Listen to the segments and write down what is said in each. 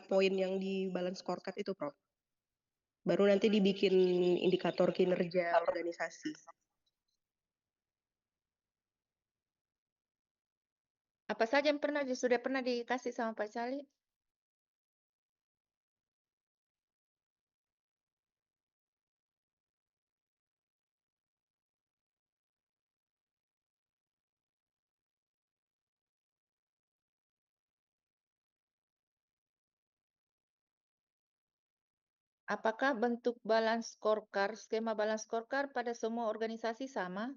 poin yang di balance scorecard itu, Prof. Baru nanti dibikin indikator kinerja organisasi. Apa saja yang sudah pernah dikasih sama Pak Cali? Apakah bentuk balance scorecard, skema balance scorecard pada semua organisasi sama?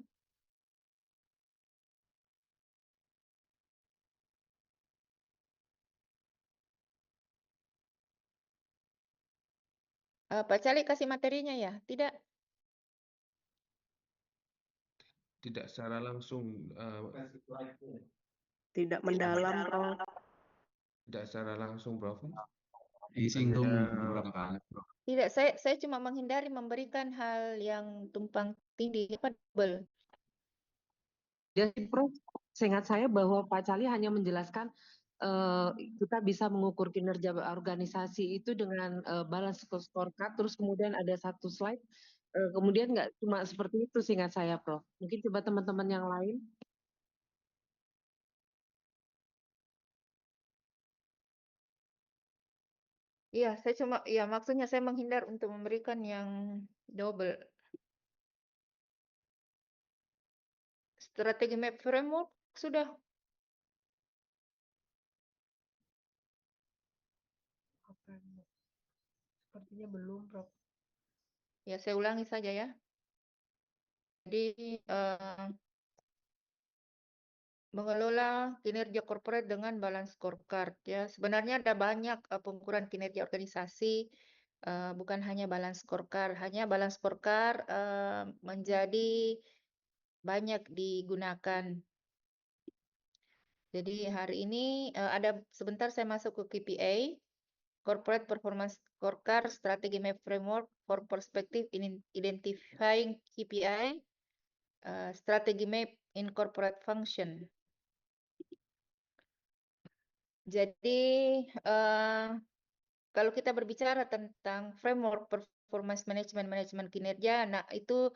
Pak Cali kasih materinya ya? Tidak? Tidak secara langsung, Tidak mendalam, Prof. tidak secara langsung, Prof. Disinggung beberapa kali, Prof. Tidak, saya cuma menghindari memberikan hal yang tumpang tindih. Double. Jadi Prof, seingat saya bahwa Pak Cali hanya menjelaskan kita bisa mengukur kinerja organisasi itu dengan balance scorecard, terus kemudian ada satu slide, kemudian nggak cuma seperti itu seingat saya, Prof. Mungkin coba teman-teman yang lain. Iya, maksudnya saya menghindar untuk memberikan yang double. Strategi map framework sudah. Sepertinya belum, Prof. Ya, saya ulangi saja ya. Jadi, mengelola kinerja corporate dengan balance scorecard ya. Sebenarnya ada banyak pengukuran kinerja organisasi, bukan hanya balance scorecard. Hanya balance scorecard menjadi banyak digunakan. Jadi hari ini ada sebentar saya masuk ke KPA, Corporate Performance Scorecard Strategy Map Framework for Perspective in Identifying KPI, Strategy Map in Corporate Function. Jadi kalau kita berbicara tentang framework performance management, manajemen kinerja, nah itu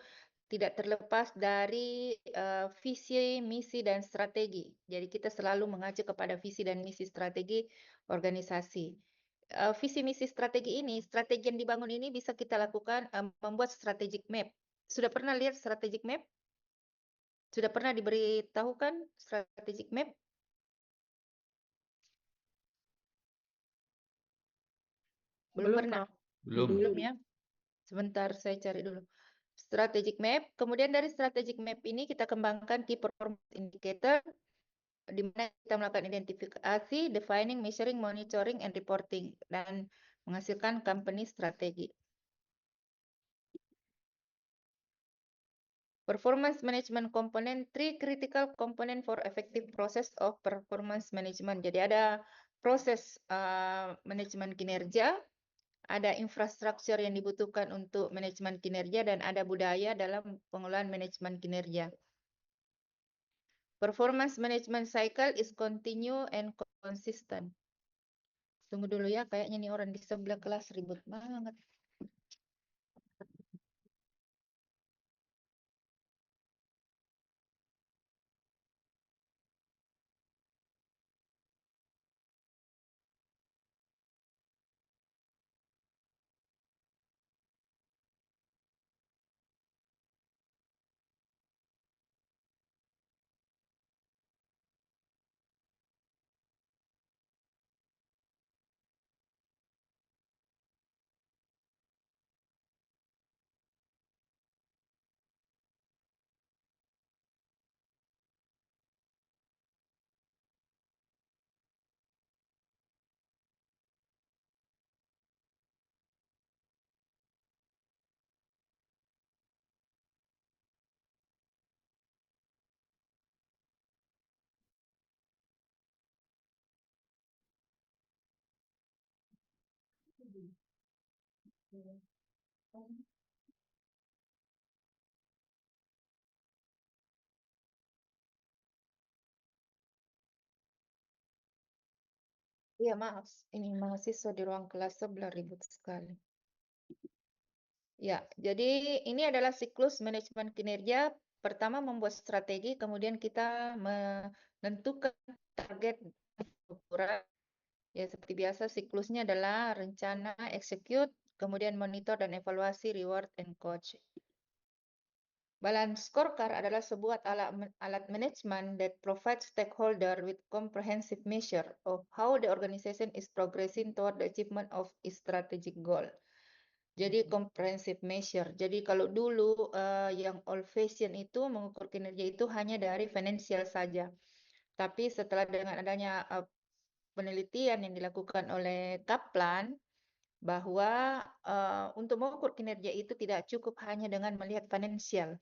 tidak terlepas dari visi, misi, dan strategi. Jadi kita selalu mengacu kepada visi dan misi strategi organisasi. Visi, misi, strategi ini, strategi yang dibangun ini bisa kita lakukan membuat strategic map. Sudah pernah lihat strategic map? Sudah pernah diberitahukan strategic map? Belum pernah? Belum ya? Sebentar saya cari dulu. Strategic map. Kemudian dari strategic map ini kita kembangkan key performance indicator di mana kita melakukan identifikasi, defining, measuring, monitoring, and reporting dan menghasilkan company strategi. Performance management component, 3 critical component for effective process of performance management. Jadi ada proses manajemen kinerja, ada infrastruktur yang dibutuhkan untuk manajemen kinerja, dan ada budaya dalam pengelolaan manajemen kinerja. Performance management cycle is continue and consistent. Tunggu dulu ya, kayaknya nih orang di sebelah kelas ribut banget. Iya, maaf. Ini mahasiswa di ruang kelas sebelah ribut sekali. Ya, jadi ini adalah siklus manajemen kinerja. Pertama membuat strategi, kemudian kita menentukan target dan ukuran. Ya, seperti biasa siklusnya adalah rencana, execute, kemudian monitor dan evaluasi, reward, and coach. Balance scorecard adalah sebuah alat manajemen that provides stakeholder with comprehensive measure of how the organization is progressing toward the achievement of its strategic goal. Jadi comprehensive measure. Jadi kalau dulu yang old fashion itu mengukur kinerja itu hanya dari financial saja. Tapi setelah dengan adanya penelitian yang dilakukan oleh Kaplan bahwa untuk mengukur kinerja itu tidak cukup hanya dengan melihat financial.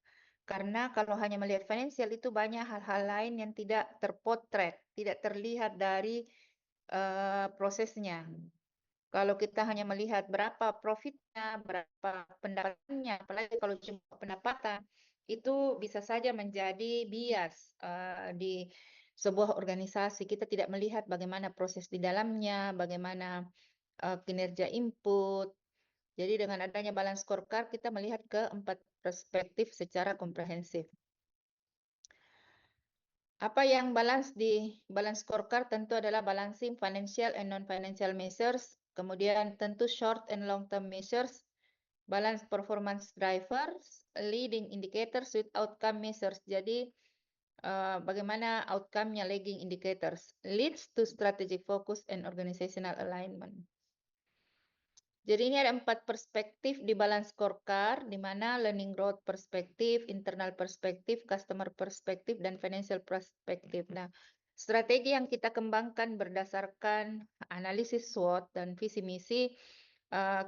Karena kalau hanya melihat financial itu banyak hal-hal lain yang tidak terpotret, tidak terlihat dari prosesnya. Kalau kita hanya melihat berapa profitnya, berapa pendapatannya, apalagi kalau cuma pendapatan, itu bisa saja menjadi bias di sebuah organisasi. Kita tidak melihat bagaimana proses di dalamnya, bagaimana kinerja input. Jadi dengan adanya balance scorecard, kita melihat ke 4 perspektif secara komprehensif. Apa yang balance di balance scorecard tentu adalah balancing financial and non-financial measures, kemudian tentu short and long-term measures, balance performance drivers, leading indicators with outcome measures. Jadi bagaimana outcome-nya lagging indicators leads to strategic focus and organizational alignment. Jadi ini ada 4 perspektif di balance scorecard, di mana learning growth perspektif, internal perspektif, customer perspektif, dan financial perspektif. Nah, strategi yang kita kembangkan berdasarkan analisis SWOT dan visi misi,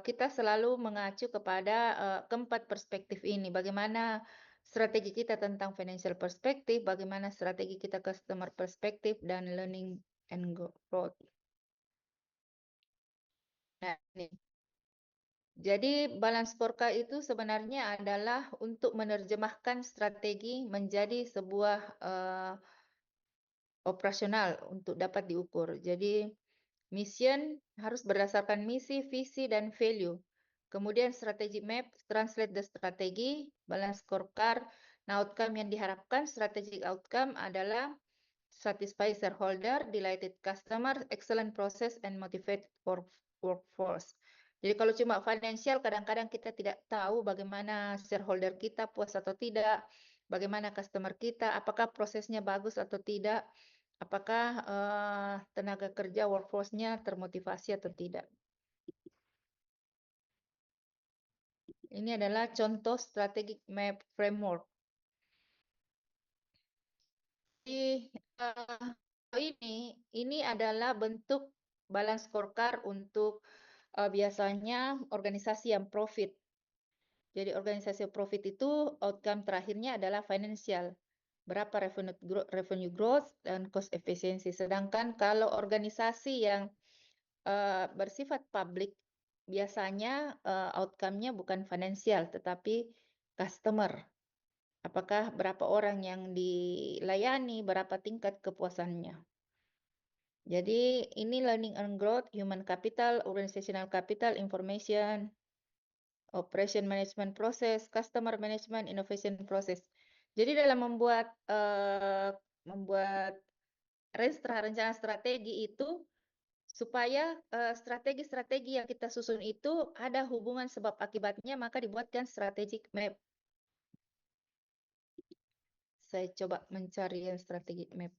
kita selalu mengacu kepada keempat perspektif ini. Bagaimana strategi kita tentang financial perspektif, bagaimana strategi kita customer perspektif, dan learning and growth. Nah, ini. Jadi balance scorecard itu sebenarnya adalah untuk menerjemahkan strategi menjadi sebuah operasional untuk dapat diukur. Jadi mission harus berdasarkan misi, visi, dan value. Kemudian strategi map, translate the strategi, balance scorecard. Nah, outcome yang diharapkan, strategic outcome adalah satisfy shareholder, delighted customer, excellent process, and motivate workforce. Jadi kalau cuma financial, kadang-kadang kita tidak tahu bagaimana shareholder kita puas atau tidak, bagaimana customer kita, apakah prosesnya bagus atau tidak, apakah tenaga kerja workforce-nya termotivasi atau tidak. Ini adalah contoh strategic map framework. Jadi ini adalah bentuk balance scorecard untuk biasanya organisasi yang profit. Jadi organisasi profit itu outcome terakhirnya adalah financial. Berapa revenue growth dan cost efficiency. Sedangkan kalau organisasi yang bersifat public, biasanya outcome-nya bukan financial, tetapi customer. Apakah berapa orang yang dilayani, berapa tingkat kepuasannya. Jadi ini learning and growth, human capital, organizational capital, information, operation management process, customer management, innovation process. Jadi dalam membuat rencana strategi itu supaya strategi-strategi yang kita susun itu ada hubungan sebab akibatnya, maka dibuatkan strategic map. Saya coba mencari yang strategic map.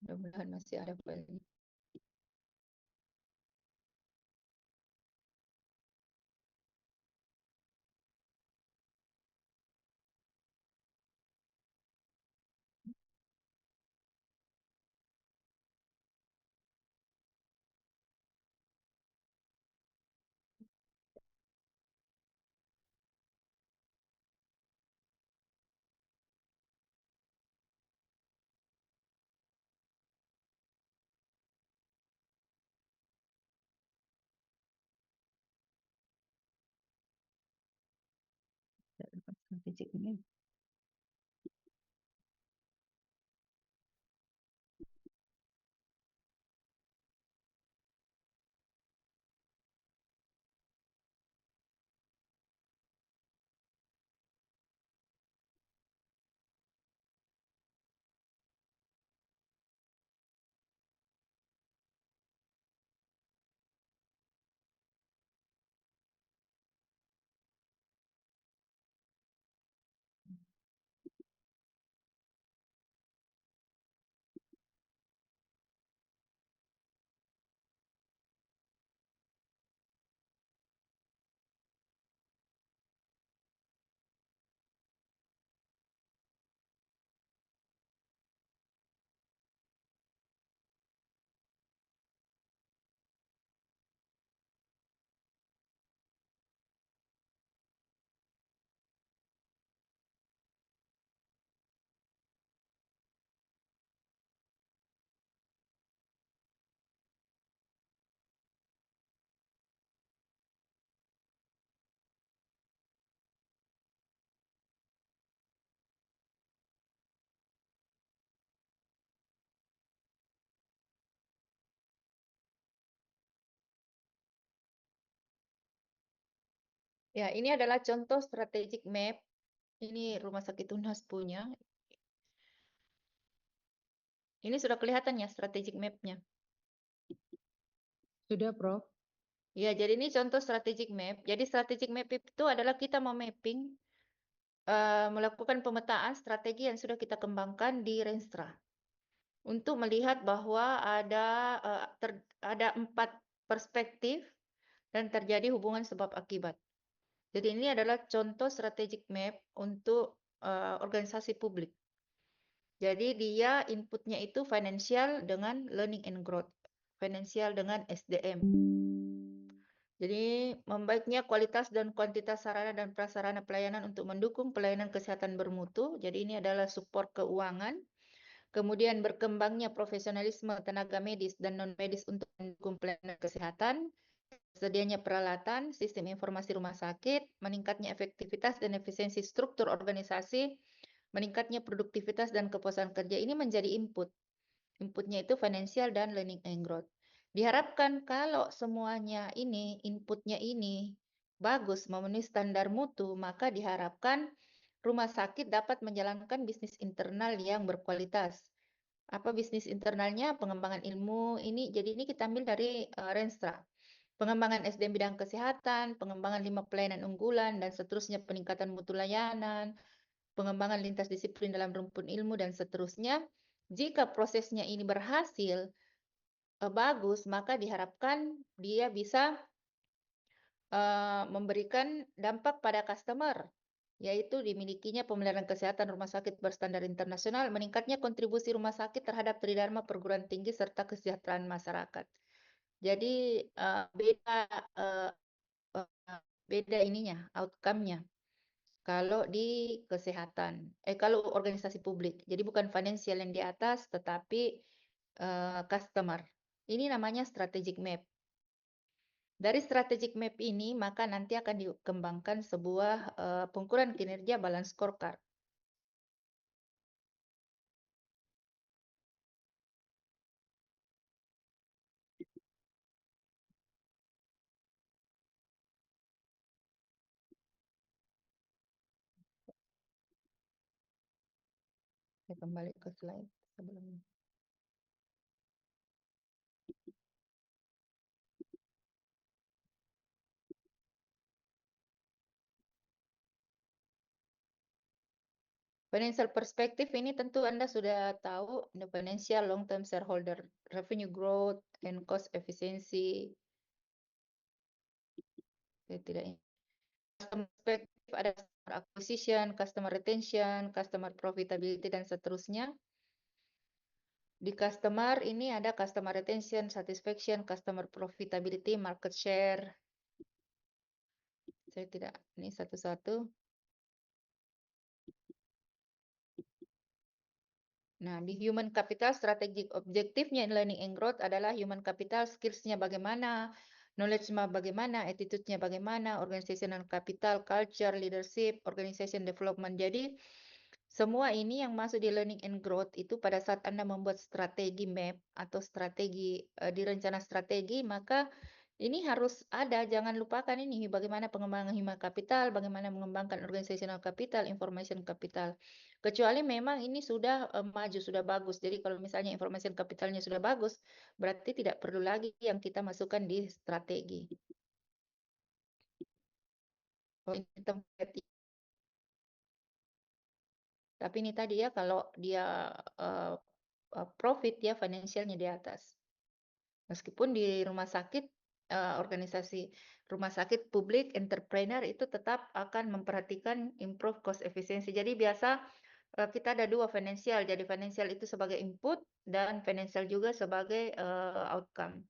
Mudah-mudahan masih ada filenya. Strategic map. Ya, ini adalah contoh strategic map. Ini Rumah Sakit UNHAS punya. Ini sudah kelihatan ya strategic map-nya. Sudah, Prof. Ya, jadi ini contoh strategic map. Jadi strategic map itu adalah kita mau mapping, melakukan pemetaan strategi yang sudah kita kembangkan di Renstra. Untuk melihat bahwa ada 4 perspektif dan terjadi hubungan sebab akibat. Jadi ini adalah contoh strategic map untuk organisasi publik. Jadi dia inputnya itu financial dengan learning and growth, financial dengan SDM. Jadi membaiknya kualitas dan kuantitas sarana dan prasarana pelayanan untuk mendukung pelayanan kesehatan bermutu. Jadi ini adalah support keuangan. Kemudian berkembangnya profesionalisme tenaga medis dan non-medis untuk mendukung pelayanan kesehatan, sedianya peralatan, sistem informasi rumah sakit, meningkatnya efektivitas dan efisiensi struktur organisasi, meningkatnya produktivitas dan kepuasan kerja. Ini menjadi input. Inputnya itu financial dan learning and growth. Diharapkan kalau semuanya ini, inputnya ini bagus, memenuhi standar mutu, maka diharapkan rumah sakit dapat menjalankan bisnis internal yang berkualitas. Apa bisnis internalnya? Pengembangan ilmu ini. Jadi ini kita ambil dari Renstra. Pengembangan SDM bidang kesehatan, pengembangan 5 pelayanan unggulan, dan seterusnya, peningkatan mutu layanan, pengembangan lintas disiplin dalam rumpun ilmu, dan seterusnya. Jika prosesnya ini berhasil, bagus, maka diharapkan dia bisa memberikan dampak pada customer, yaitu dimilikinya pemeliharaan kesehatan rumah sakit berstandar internasional, meningkatnya kontribusi rumah sakit terhadap tridharma perguruan tinggi serta kesejahteraan masyarakat. Jadi beda ininya, outcome-nya. Kalau di kesehatan, kalau organisasi publik, jadi bukan financial yang di atas, tetapi customer. Ini namanya strategic map. Dari strategic map ini, maka nanti akan dikembangkan sebuah pengukuran kinerja balance scorecard. Saya kembali ke slide sebelumnya. Financial perspective ini tentu Anda sudah tahu, the financial long-term shareholder revenue growth and cost efficiency. Saya tidak ingat. Customer perspective ada customer acquisition, customer retention, customer profitability, dan seterusnya. Di customer ini ada customer retention, satisfaction, customer profitability, market share. Saya tidak, ini satu-satu. Nah, di human capital strategic objektifnya learning and growth adalah human capital skills-nya bagaimana, knowledge-nya bagaimana, attitude-nya bagaimana, organizational capital, culture, leadership, organization development. Jadi semua ini yang masuk di learning and growth itu pada saat Anda membuat strategi map atau strategi di rencana strategi, maka ini harus ada, jangan lupakan ini bagaimana pengembangan human capital, bagaimana mengembangkan organizational capital, information capital. Kecuali memang ini sudah maju, sudah bagus. Jadi kalau misalnya information capitalnya sudah bagus, berarti tidak perlu lagi yang kita masukkan di strategi. Oh, ini tempat. Tapi ini tadi ya, kalau dia profit, ya financialnya di atas. Meskipun di rumah sakit, organisasi rumah sakit publik, entrepreneur itu tetap akan memperhatikan improve cost efficiency. Jadi biasa kita ada dua financial. Jadi financial itu sebagai input dan financial juga sebagai outcome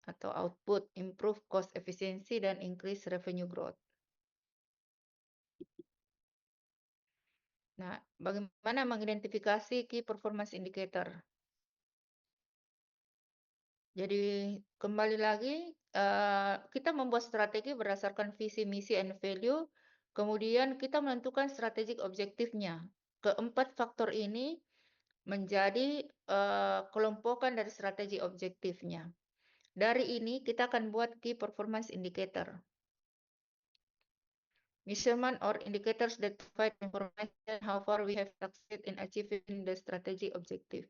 atau output, improve cost efficiency dan increase revenue growth. Nah, bagaimana mengidentifikasi key performance indicator? Jadi kembali lagi kita membuat strategi berdasarkan visi, misi, and value. Kemudian kita menentukan strategic objektifnya. Keempat faktor ini menjadi kelompokan dari strategi objektifnya. Dari ini kita akan buat key performance indicator. Measurement or indicators that provide information how far we have succeeded in achieving the strategy objective.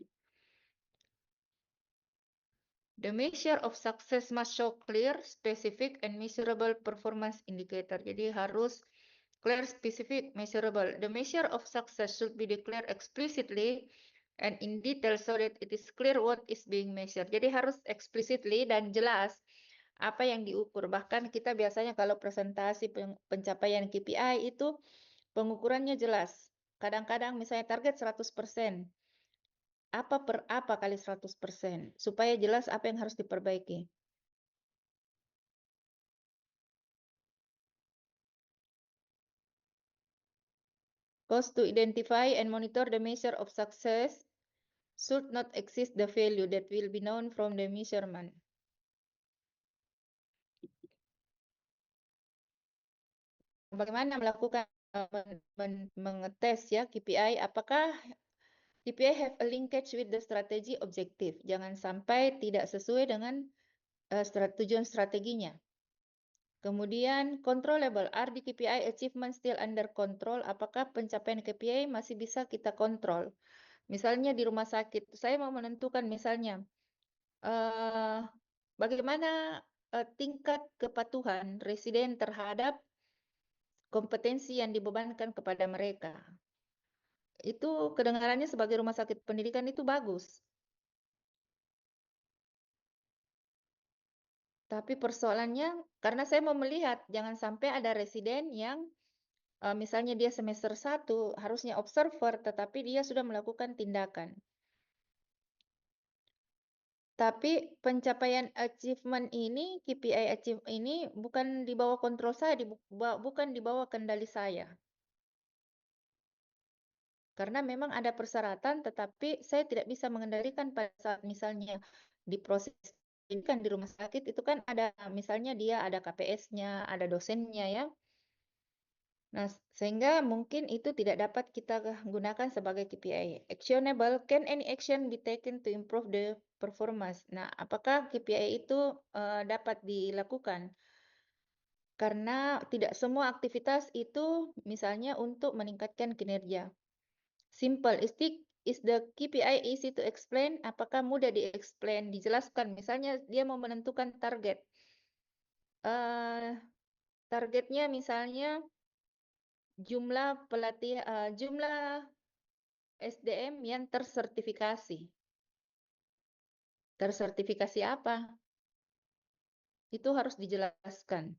The measure of success must show clear, specific, and measurable performance indicator. Jadi harus clear, specific, measurable. The measure of success should be declared explicitly and in detail so that it is clear what is being measured. Jadi harus explicitly dan jelas apa yang diukur. Bahkan kita biasanya kalau presentasi pencapaian KPI itu pengukurannya jelas. Kadang-kadang misalnya target 100%. Apa per apa kali 100%. Supaya jelas apa yang harus diperbaiki. Cost to identify and monitor the measure of success should not exceed the value that will be known from the measurement. Bagaimana melakukan mengetes ya KPI? Apakah KPI have a linkage with the strategy objective? Jangan sampai tidak sesuai dengan tujuan strateginya. Kemudian controllable, are the KPI achievement still under control? Apakah pencapaian KPI masih bisa kita kontrol? Misalnya di rumah sakit, saya mau menentukan misalnya bagaimana tingkat kepatuhan residen terhadap kompetensi yang dibebankan kepada mereka. Itu kedengarannya sebagai rumah sakit pendidikan itu bagus. Tapi persoalannya, karena saya mau melihat, jangan sampai ada residen yang misalnya dia semester 1, harusnya observer, tetapi dia sudah melakukan tindakan. Tapi pencapaian achievement ini, KPI achievement ini bukan di bawah kontrol saya, bukan di bawah kendali saya. Karena memang ada persyaratan, tetapi saya tidak bisa mengendalikan pada saat misalnya di proses ini kan di rumah sakit itu kan ada misalnya dia ada KPS-nya, ada dosennya ya. Nah, sehingga mungkin itu tidak dapat kita gunakan sebagai KPI. Actionable, can any action be taken to improve the performance? Nah, apakah KPI itu dapat dilakukan? Karena tidak semua aktivitas itu misalnya untuk meningkatkan kinerja. Simple, is the KPI easy to explain? Apakah mudah di-explain, dijelaskan? Misalnya dia mau menentukan target. Targetnya misalnya jumlah pelatih, jumlah SDM yang tersertifikasi. Tersertifikasi apa? Itu harus dijelaskan.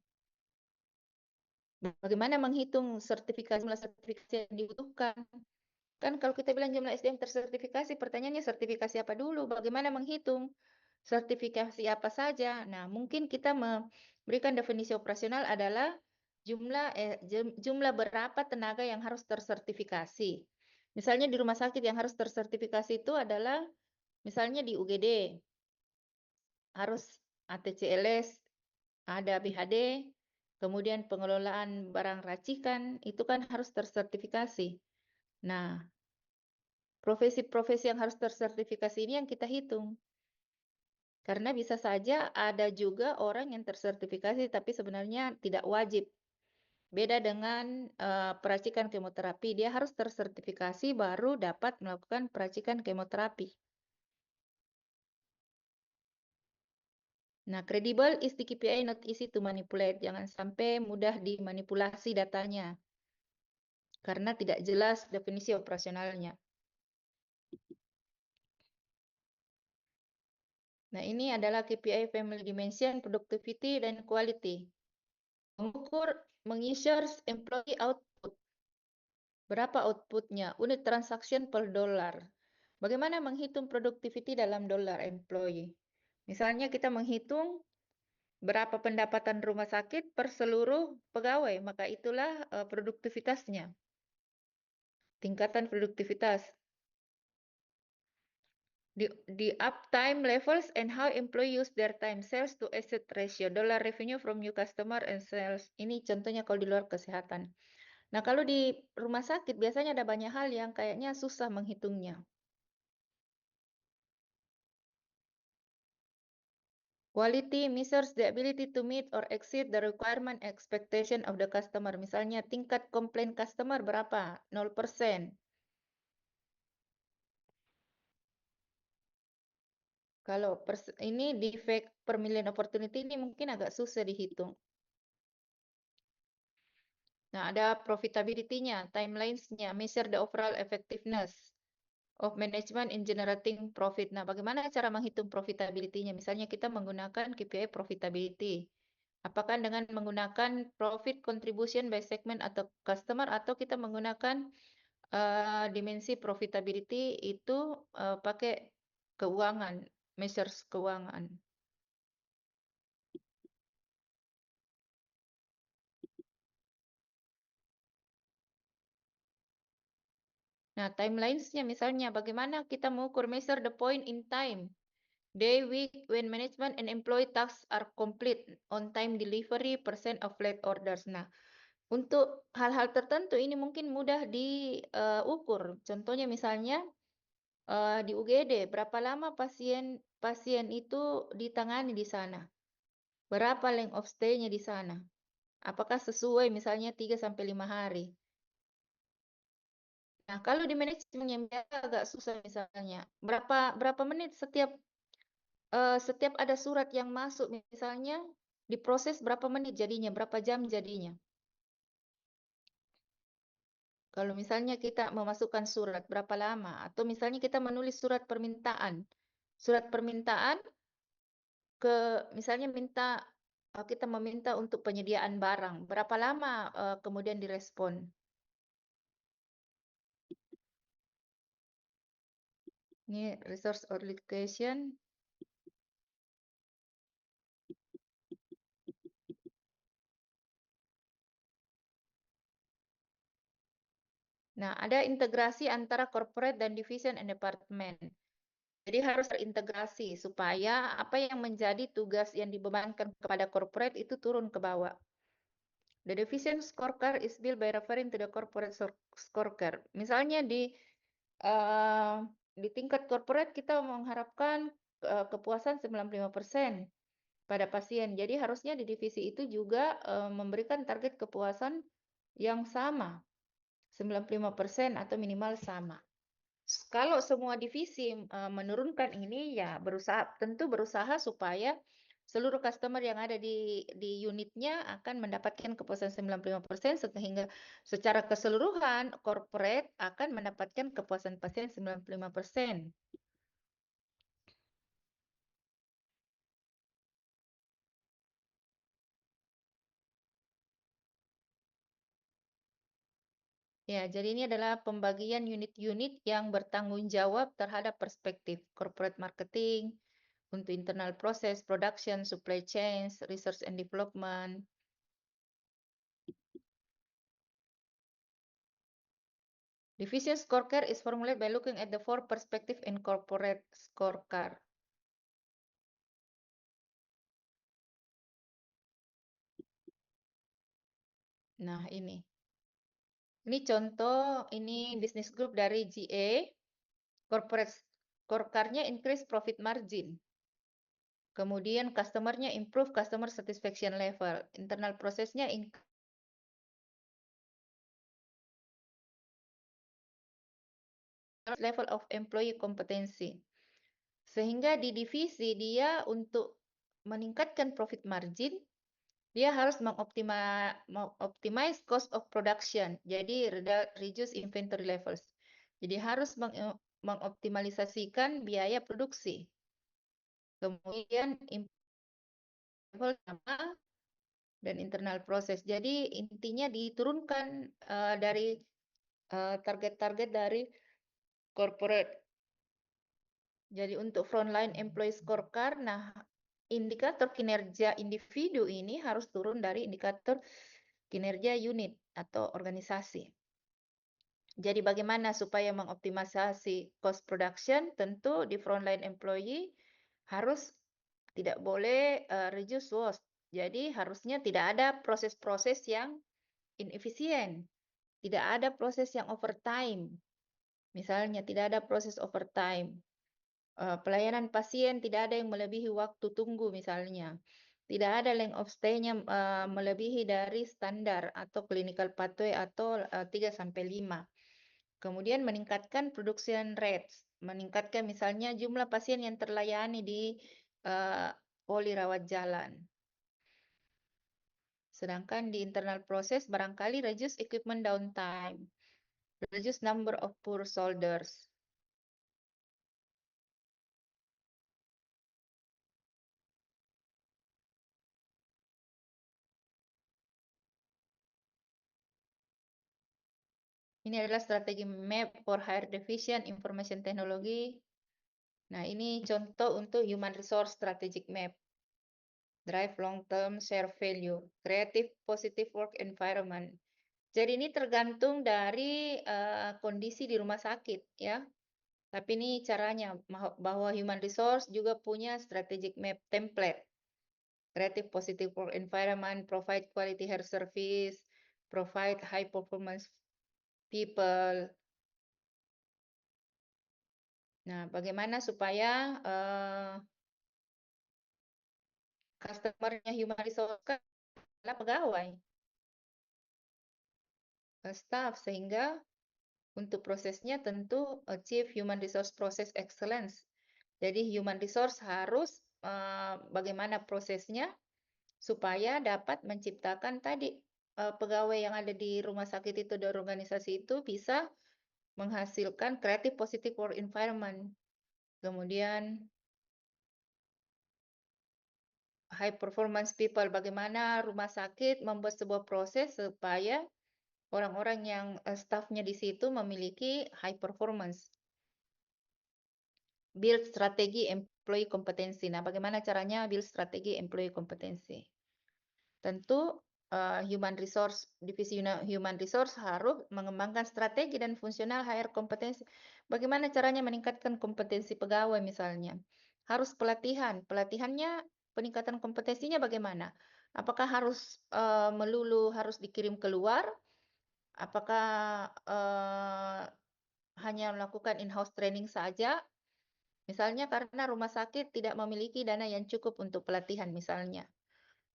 Bagaimana menghitung jumlah sertifikasi yang dibutuhkan? Kan kalau kita bilang jumlah SDM tersertifikasi, pertanyaannya sertifikasi apa dulu? Bagaimana menghitung? Sertifikasi apa saja? Nah, mungkin kita memberikan definisi operasional adalah jumlah berapa tenaga yang harus tersertifikasi. Misalnya di rumah sakit yang harus tersertifikasi itu adalah misalnya di UGD harus ATCLS, ada BHD, kemudian pengelolaan barang racikan itu kan harus tersertifikasi. Nah, profesi-profesi yang harus tersertifikasi ini yang kita hitung. Karena bisa saja ada juga orang yang tersertifikasi tapi sebenarnya tidak wajib. Beda dengan peracikan kemoterapi, dia harus tersertifikasi baru dapat melakukan peracikan kemoterapi. Nah, credible is the KPI not easy to manipulate. Jangan sampai mudah dimanipulasi datanya. Karena tidak jelas definisi operasionalnya. Nah, ini adalah KPI Family Dimension, Productivity, dan Quality. Mengukur, measures employee output. Berapa outputnya? Unit transaction per dollar. Bagaimana menghitung productivity dalam dollar employee? Misalnya kita menghitung berapa pendapatan rumah sakit per seluruh pegawai, maka itulah produktivitasnya. Tingkatan produktivitas. The uptime levels and how employee use their time, sales to asset ratio, dollar revenue from new customer and sales. Ini contohnya kalau di luar kesehatan. Nah, kalau di rumah sakit biasanya ada banyak hal yang kayaknya susah menghitungnya. Quality measures the ability to meet or exceed the requirement expectation of the customer. Misalnya tingkat komplain customer berapa? 0%. Kalau ini defect per million opportunity ini mungkin agak susah dihitung. Nah, ada profitability-nya, timelines-nya, measure the overall effectiveness of management in generating profit. Nah, bagaimana cara menghitung profitability-nya? Misalnya kita menggunakan KPI profitability. Apakah dengan menggunakan profit contribution by segment atau customer, atau kita menggunakan dimensi profitability itu pakai keuangan, measures keuangan. Nah, timelines-nya misalnya bagaimana kita mengukur measure the point in time, day, week, when management and employee tasks are complete, on time delivery, percent of late orders. Nah, untuk hal-hal tertentu ini mungkin mudah diukur. Contohnya misalnya di UGD, berapa lama pasien itu ditangani di sana? Berapa length of stay-nya di sana? Apakah sesuai misalnya 3 sampai 5 hari? Nah, kalau di manajemen yang biasa agak susah misalnya. Berapa menit setiap ada surat yang masuk misalnya diproses berapa menit jadinya, berapa jam jadinya. Kalau misalnya kita memasukkan surat berapa lama, atau misalnya kita menulis surat permintaan. Surat permintaan misalnya kita meminta untuk penyediaan barang, berapa lama kemudian direspon. Ini resource allocation. Nah, ada integrasi antara corporate dan division and department. Jadi harus terintegrasi supaya apa yang menjadi tugas yang dibebankan kepada corporate itu turun ke bawah. The division scorecard is built by referring to the corporate scorecard. Misalnya di tingkat corporate kita mengharapkan kepuasan 95% pada pasien. Jadi harusnya di divisi itu juga memberikan target kepuasan yang sama, 95% atau minimal sama. Kalau semua divisi menurunkan ini, ya tentu berusaha supaya seluruh customer yang ada di unitnya akan mendapatkan kepuasan 95%, sehingga secara keseluruhan corporate akan mendapatkan kepuasan pasien 95%. Ya, jadi ini adalah pembagian unit-unit yang bertanggung jawab terhadap perspektif corporate marketing, untuk internal process, production, supply chain, research and development. Division scorecard is formulated by looking at the 4 perspective in corporate scorecard. Nah, ini contoh, ini business group dari GA. Corporate scorecard-nya increase profit margin. Kemudian customer-nya improve customer satisfaction level. Internal process-nya level of employee competency. Sehingga di divisi dia untuk meningkatkan profit margin, dia harus mengoptimize cost of production. Jadi reduce inventory levels. Jadi harus mengoptimalisasikan biaya produksi. Kemudian level sama dan internal process. Jadi intinya diturunkan dari target-target dari corporate. Jadi untuk frontline employee scorecard, nah indikator kinerja individu ini harus turun dari indikator kinerja unit atau organisasi. Jadi bagaimana supaya mengoptimalisasi cost production? Tentu di frontline employee harus tidak boleh reduce waste. Jadi harusnya tidak ada proses-proses yang inefisien. Tidak ada proses yang overtime. Misalnya tidak ada proses overtime. Pelayanan pasien tidak ada yang melebihi waktu tunggu misalnya. Tidak ada length of stay-nya melebihi dari standar atau clinical pathway atau 3 sampai 5. Kemudian meningkatkan production rates, meningkatkan misalnya jumlah pasien yang terlayani di poli rawat jalan. Sedangkan di internal proses barangkali reduce equipment downtime, reduce number of poor soldiers. Ini adalah strategi map for higher division information technology. Nah, ini contoh untuk human resource strategic map. Drive long-term share value, creative positive work environment. Jadi ini tergantung dari kondisi di rumah sakit ya. Tapi ini caranya bahwa human resource juga punya strategic map template. Creative positive work environment, provide quality health service, provide high performance people. Nah, bagaimana supaya customer-nya human resource kan adalah pegawai, staff, sehingga untuk prosesnya tentu achieve human resource process excellence. Jadi human resource harus bagaimana prosesnya supaya dapat menciptakan tadi pegawai yang ada di rumah sakit itu dan organisasi itu bisa menghasilkan creative positive work environment. Kemudian high performance people, bagaimana rumah sakit membuat sebuah proses supaya orang-orang yang staffnya di situ memiliki high performance. Build strategi employee kompetensi. Nah, bagaimana caranya build strategi employee kompetensi? Tentu human resource, divisi human resource harus mengembangkan strategi dan fungsional HR kompetensi. Bagaimana caranya meningkatkan kompetensi pegawai misalnya? Harus pelatihan. Pelatihannya, peningkatan kompetensinya bagaimana? Apakah harus melulu harus dikirim keluar? Apakah hanya melakukan in-house training saja? Misalnya karena rumah sakit tidak memiliki dana yang cukup untuk pelatihan misalnya.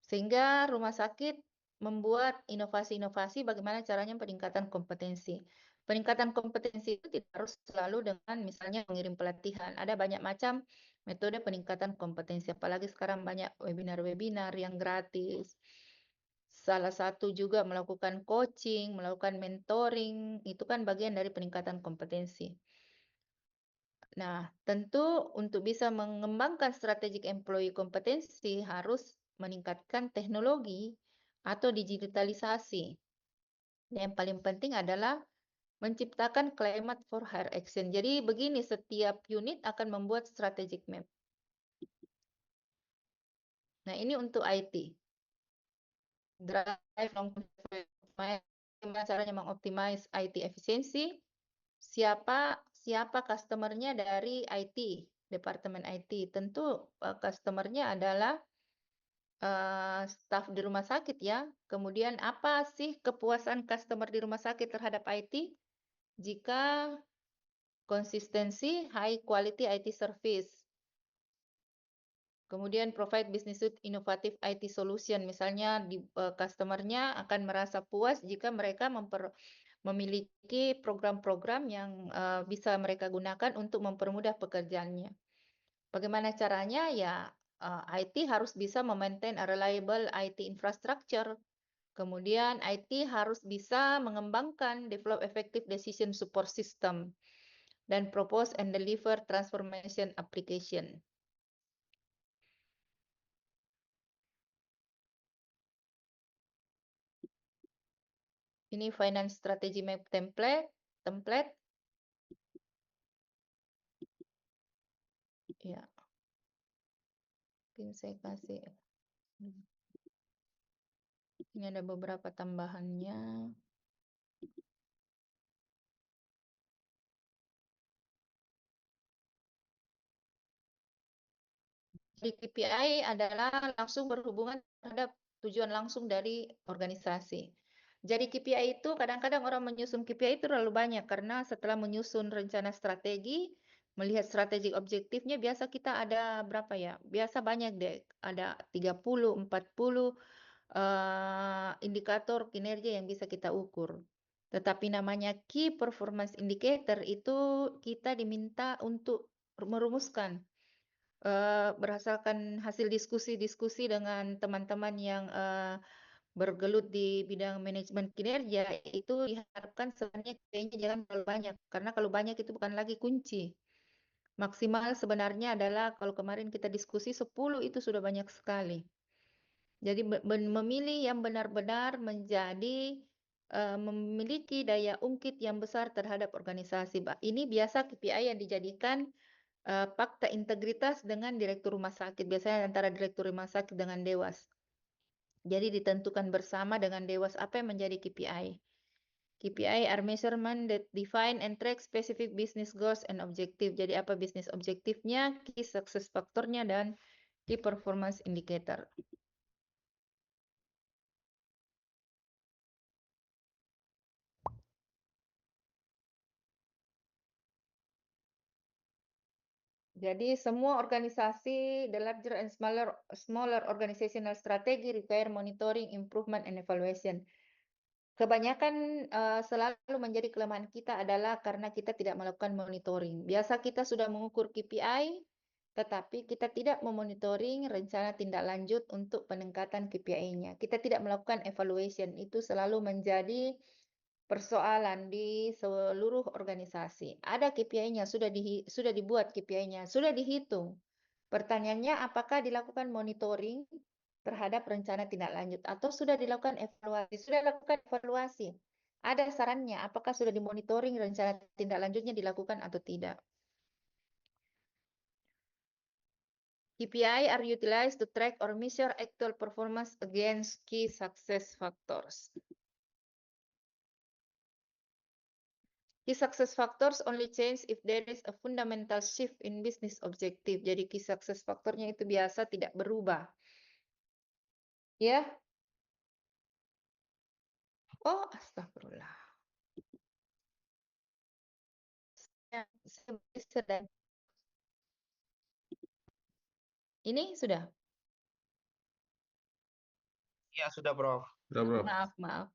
Sehingga rumah sakit membuat inovasi-inovasi bagaimana caranya peningkatan kompetensi. Peningkatan kompetensi itu tidak harus selalu dengan misalnya mengirim pelatihan. Ada banyak macam metode peningkatan kompetensi. Apalagi sekarang banyak webinar-webinar yang gratis. Salah satu juga melakukan coaching, melakukan mentoring. Itu kan bagian dari peningkatan kompetensi. Nah, tentu untuk bisa mengembangkan strategic employee kompetensi harus meningkatkan teknologi atau digitalisasi. Yang paling penting adalah menciptakan climate for higher action. Jadi begini, setiap unit akan membuat strategic map. Nah, ini untuk IT. Drive long-term bagaimana caranya mengoptimize IT efisiensi. Siapa customer-nya dari IT, departemen IT. Tentu customer-nya adalah staf di rumah sakit ya. Kemudian apa sih kepuasan customer di rumah sakit terhadap IT? Jika konsistensi high quality IT service. Kemudian provide business with innovative IT solution. Misalnya customer-nya akan merasa puas jika mereka memiliki program-program yang bisa mereka gunakan untuk mempermudah pekerjaannya. Bagaimana caranya? Ya, IT harus bisa memaintain a reliable IT infrastructure. Kemudian IT harus bisa mengembangkan develop effective decision support system dan propose and deliver transformation application. Ini finance strategy map template. Ya. Mungkin saya kasih. Ini ada beberapa tambahannya. Jadi KPI adalah langsung berhubungan terhadap tujuan langsung dari organisasi. Jadi KPI itu kadang-kadang orang menyusun KPI itu terlalu banyak karena setelah menyusun rencana strategi, melihat strategi objektifnya biasa kita ada berapa ya? Biasa banyak deh, ada 30, 40 indikator kinerja yang bisa kita ukur. Tetapi namanya key performance indicator itu kita diminta untuk merumuskan berdasarkan hasil diskusi-diskusi dengan teman-teman yang bergelut di bidang manajemen kinerja, itu diharapkan sebenarnya KPI-nya jangan terlalu banyak, karena kalau banyak itu bukan lagi kunci. Maksimal sebenarnya adalah kalau kemarin kita diskusi 10 itu sudah banyak sekali. Jadi memilih yang benar-benar menjadi memiliki daya ungkit yang besar terhadap organisasi. Ini biasa KPI yang dijadikan fakta integritas dengan direktur rumah sakit, biasanya antara direktur rumah sakit dengan dewas. Jadi ditentukan bersama dengan dewas apa yang menjadi KPI. KPI are measurement that define and track specific business goals and objective. Jadi apa bisnis objektifnya, key success faktornya, dan key performance indicator. Jadi semua organisasi, the larger and smaller organizational strategy require monitoring, improvement, and evaluation. Kebanyakan selalu menjadi kelemahan kita adalah karena kita tidak melakukan monitoring. Biasa kita sudah mengukur KPI, tetapi kita tidak memonitoring rencana tindak lanjut untuk peningkatan KPI-nya. Kita tidak melakukan evaluation, itu selalu menjadi persoalan di seluruh organisasi. Ada KPI-nya, sudah dibuat KPI-nya, sudah dihitung. Pertanyaannya, apakah dilakukan monitoring terhadap rencana tindak lanjut atau sudah dilakukan evaluasi? Sudah dilakukan evaluasi. Ada sarannya, apakah sudah dimonitoring rencana tindak lanjutnya dilakukan atau tidak? KPI are utilized to track or measure actual performance against key success factors. Key success factors only change if there is a fundamental shift in business objective. Jadi key success faktornya itu biasa tidak berubah. Ya. Oh, astagfirullah. Saya sedang. Ini sudah? Ya, sudah, Prof. Sudah, Prof. Maaf.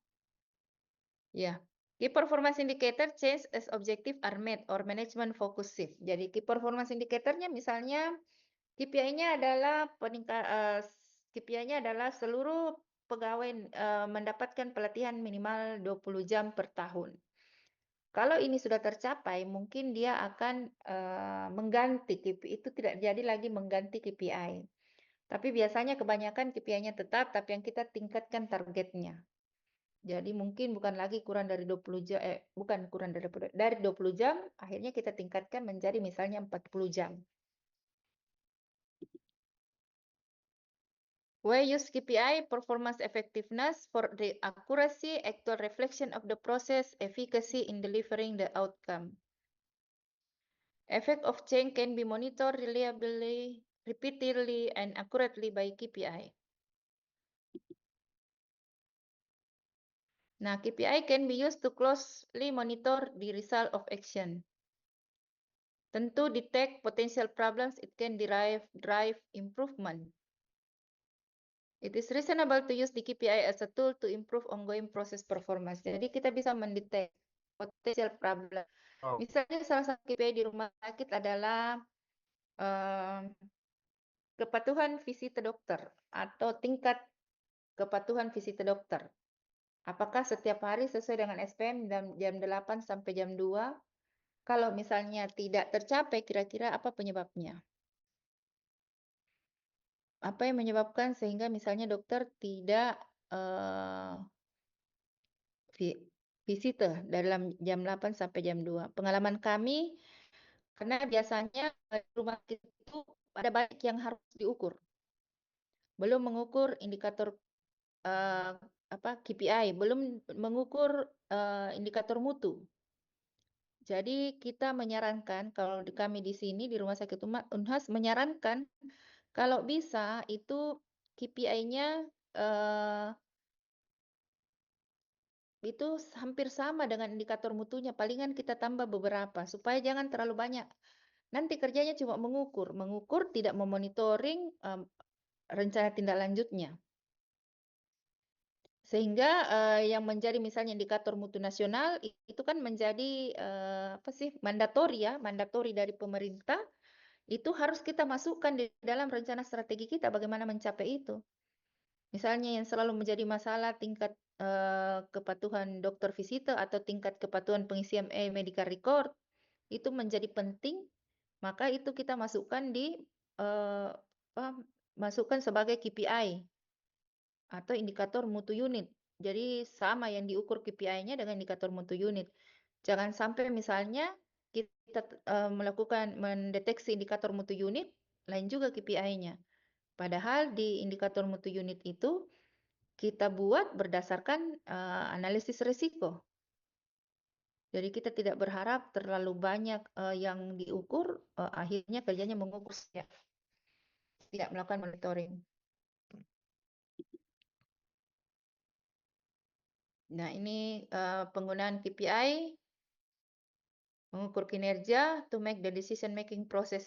Ya. Key performance indicator change as objective are met or management focus shift. Jadi key performance indicatornya misalnya KPI-nya adalah KPI-nya adalah seluruh pegawai mendapatkan pelatihan minimal 20 jam per tahun. Kalau ini sudah tercapai, mungkin dia akan mengganti KPI, itu tidak jadi lagi mengganti KPI. Tapi biasanya kebanyakan KPI-nya tetap, tapi yang kita tingkatkan targetnya. Jadi mungkin bukan lagi kurang dari 20 jam, bukan kurang dari 20 jam, akhirnya kita tingkatkan menjadi misalnya 40 jam. We use KPI, performance effectiveness, for the accuracy, actual reflection of the process, efficacy in delivering the outcome. Effect of change can be monitored reliably, repeatedly, and accurately by KPI. Nah, KPI can be used to closely monitor the result of action. Tentu detect potential problems, it can drive improvement. It is reasonable to use the KPI as a tool to improve ongoing process performance. Jadi kita bisa mendetek potential problem. Oh. Misalnya salah satu KPI di rumah sakit adalah kepatuhan visit dokter atau tingkat kepatuhan visit dokter. Apakah setiap hari sesuai dengan SPM jam 8 sampai jam 2? Kalau misalnya tidak tercapai, kira-kira apa penyebabnya? Apa yang menyebabkan sehingga misalnya dokter tidak visite dalam jam 8 sampai jam 2? Pengalaman kami, karena biasanya rumah sakit itu ada banyak yang harus diukur. Belum mengukur indikator KPI, belum mengukur indikator mutu. Jadi kita menyarankan, kalau kami di sini di Rumah Sakit Unhas menyarankan kalau bisa itu KPI-nya itu hampir sama dengan indikator mutunya, palingan kita tambah beberapa supaya jangan terlalu banyak nanti kerjanya cuma mengukur tidak memonitoring rencana tindak lanjutnya. Sehingga yang menjadi misalnya indikator mutu nasional itu kan menjadi mandatori dari pemerintah, itu harus kita masukkan di dalam rencana strategi kita bagaimana mencapai itu. Misalnya yang selalu menjadi masalah tingkat kepatuhan dokter visiter atau tingkat kepatuhan pengisian medical record itu menjadi penting, maka itu kita masukkan masukkan sebagai KPI atau indikator mutu unit. Jadi sama yang diukur KPI-nya dengan indikator mutu unit. Jangan sampai misalnya kita mendeteksi indikator mutu unit, lain juga KPI-nya. Padahal di indikator mutu unit itu kita buat berdasarkan analisis risiko. Jadi kita tidak berharap terlalu banyak yang diukur, akhirnya kerjanya mengukur saja, tidak melakukan monitoring. Nah, ini penggunaan KPI mengukur kinerja to make the decision making process,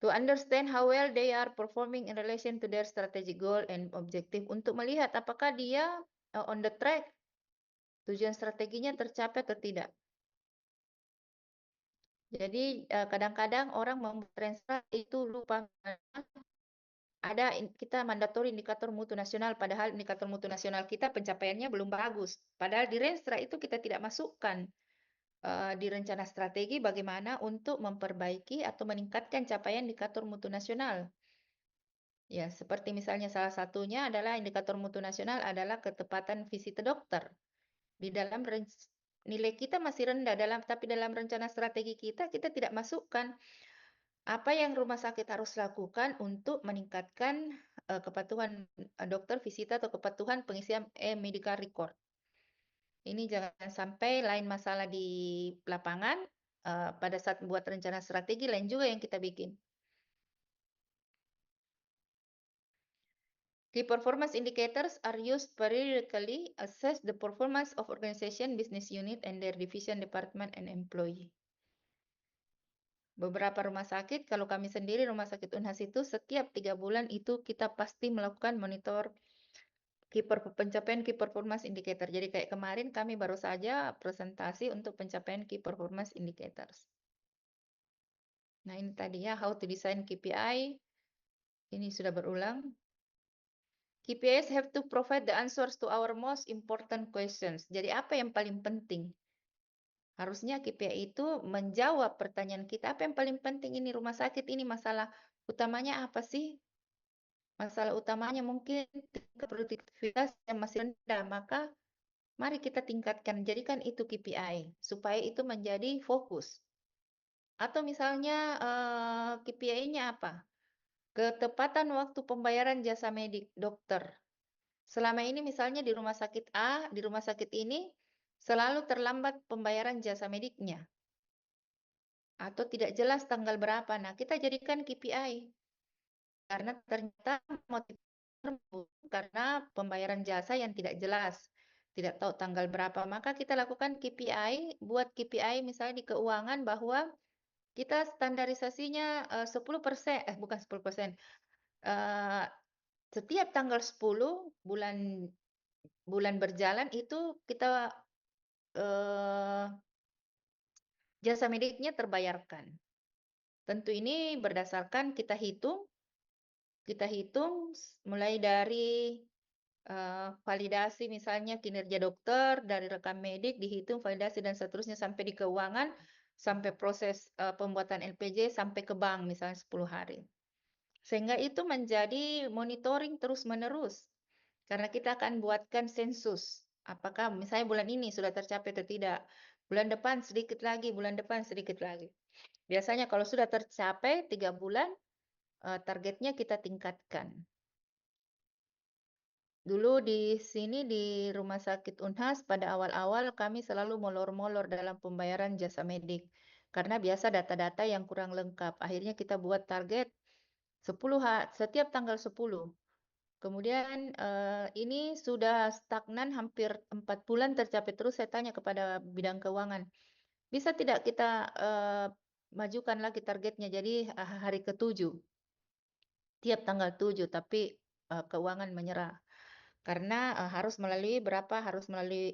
to understand how well they are performing in relation to their strategic goal and objective, untuk melihat apakah dia on the track, tujuan strateginya tercapai atau tidak. Jadi kadang-kadang orang membuat transfer itu lupa ada kita mandatori indikator mutu nasional, padahal indikator mutu nasional kita pencapaiannya belum bagus. Padahal di Renstra itu kita tidak masukkan di rencana strategi bagaimana untuk memperbaiki atau meningkatkan capaian indikator mutu nasional. Ya, seperti misalnya salah satunya adalah indikator mutu nasional adalah ketepatan visit dokter. Di dalam nilai kita masih rendah tapi dalam rencana strategi kita tidak masukkan apa yang rumah sakit harus lakukan untuk meningkatkan kepatuhan dokter visita atau kepatuhan pengisian medical record. Ini jangan sampai lain masalah di lapangan, pada saat buat rencana strategi lain juga yang kita bikin. Key performance indicators are used periodically assess the performance of organization, business unit, and their division, department, and employee. Beberapa rumah sakit, kalau kami sendiri rumah sakit Unhas itu setiap 3 bulan itu kita pasti melakukan monitor pencapaian key performance indicator. Jadi kayak kemarin kami baru saja presentasi untuk pencapaian key performance indicators. Nah ini tadi ya, how to design KPI. Ini sudah berulang. KPIs have to provide the answers to our most important questions. Jadi apa yang paling penting? Harusnya KPI itu menjawab pertanyaan kita. Apa yang paling penting ini rumah sakit ini masalah utamanya apa sih? Masalah utamanya mungkin tingkat produktivitas yang masih rendah. Maka mari kita tingkatkan. Jadikan itu KPI. Supaya itu menjadi fokus. Atau misalnya KPI-nya apa? Ketepatan waktu pembayaran jasa medik dokter. Selama ini misalnya di rumah sakit A, di rumah sakit ini selalu terlambat pembayaran jasa mediknya. Atau tidak jelas tanggal berapa. Nah, kita jadikan KPI. Karena ternyata motif karena pembayaran jasa yang tidak jelas. Tidak tahu tanggal berapa. Maka kita lakukan KPI, buat KPI misalnya di keuangan bahwa kita standarisasinya 10%, bukan 10%. Setiap tanggal 10 bulan berjalan itu kita jasa mediknya terbayarkan. Tentu ini berdasarkan kita hitung mulai dari validasi misalnya kinerja dokter, dari rekam medik dihitung validasi dan seterusnya sampai di keuangan, sampai proses pembuatan LPJ sampai ke bank misalnya 10 hari. Sehingga itu menjadi monitoring terus-menerus. Karena kita akan buatkan sensus. Apakah misalnya bulan ini sudah tercapai atau tidak. Bulan depan sedikit lagi, bulan depan sedikit lagi. Biasanya kalau sudah tercapai 3 bulan, targetnya kita tingkatkan. Dulu di sini di Rumah Sakit Unhas pada awal-awal kami selalu molor-molor dalam pembayaran jasa medik. Karena biasa data-data yang kurang lengkap. Akhirnya kita buat target setiap tanggal 10. Kemudian ini sudah stagnan hampir 4 bulan tercapai terus. Saya tanya kepada bidang keuangan, bisa tidak kita majukan lagi targetnya. Jadi hari ke-7, tiap tanggal 7, tapi keuangan menyerah. Karena harus melalui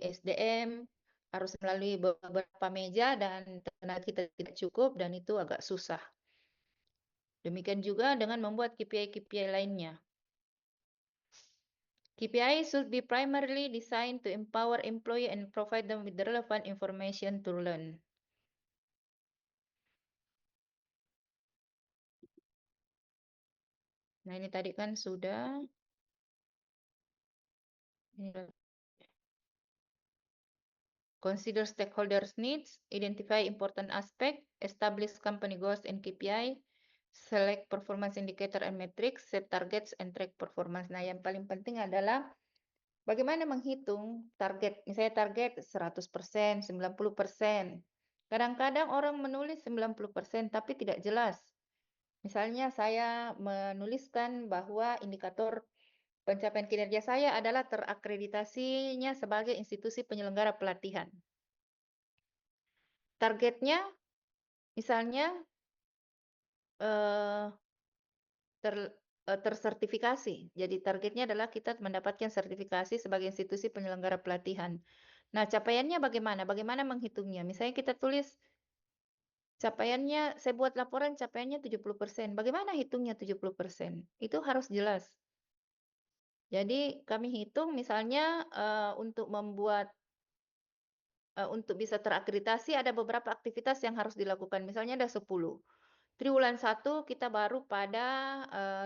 SDM, harus melalui beberapa meja dan tenaga kita tidak cukup dan itu agak susah. Demikian juga dengan membuat KPI-KPI lainnya. KPI should be primarily designed to empower employee and provide them with the relevant information to learn. Nah, ini tadi kan sudah. Consider stakeholders' needs, identify important aspect, establish company goals and KPI, select performance indicator and metrics, set targets and track performance. Nah, yang paling penting adalah bagaimana menghitung target. Misalnya target 100%, 90%. Kadang-kadang orang menulis 90% tapi tidak jelas. Misalnya saya menuliskan bahwa indikator pencapaian kinerja saya adalah terakreditasinya sebagai institusi penyelenggara pelatihan. Targetnya misalnya tersertifikasi. Jadi targetnya adalah kita mendapatkan sertifikasi sebagai institusi penyelenggara pelatihan. Nah, capaiannya bagaimana? Bagaimana menghitungnya? Misalnya kita tulis capaiannya, saya buat laporan capaiannya 70%. Bagaimana hitungnya 70%? Itu harus jelas. Jadi kami hitung misalnya untuk bisa terakreditasi ada beberapa aktivitas yang harus dilakukan. Misalnya ada 10. Triwulan 1 kita baru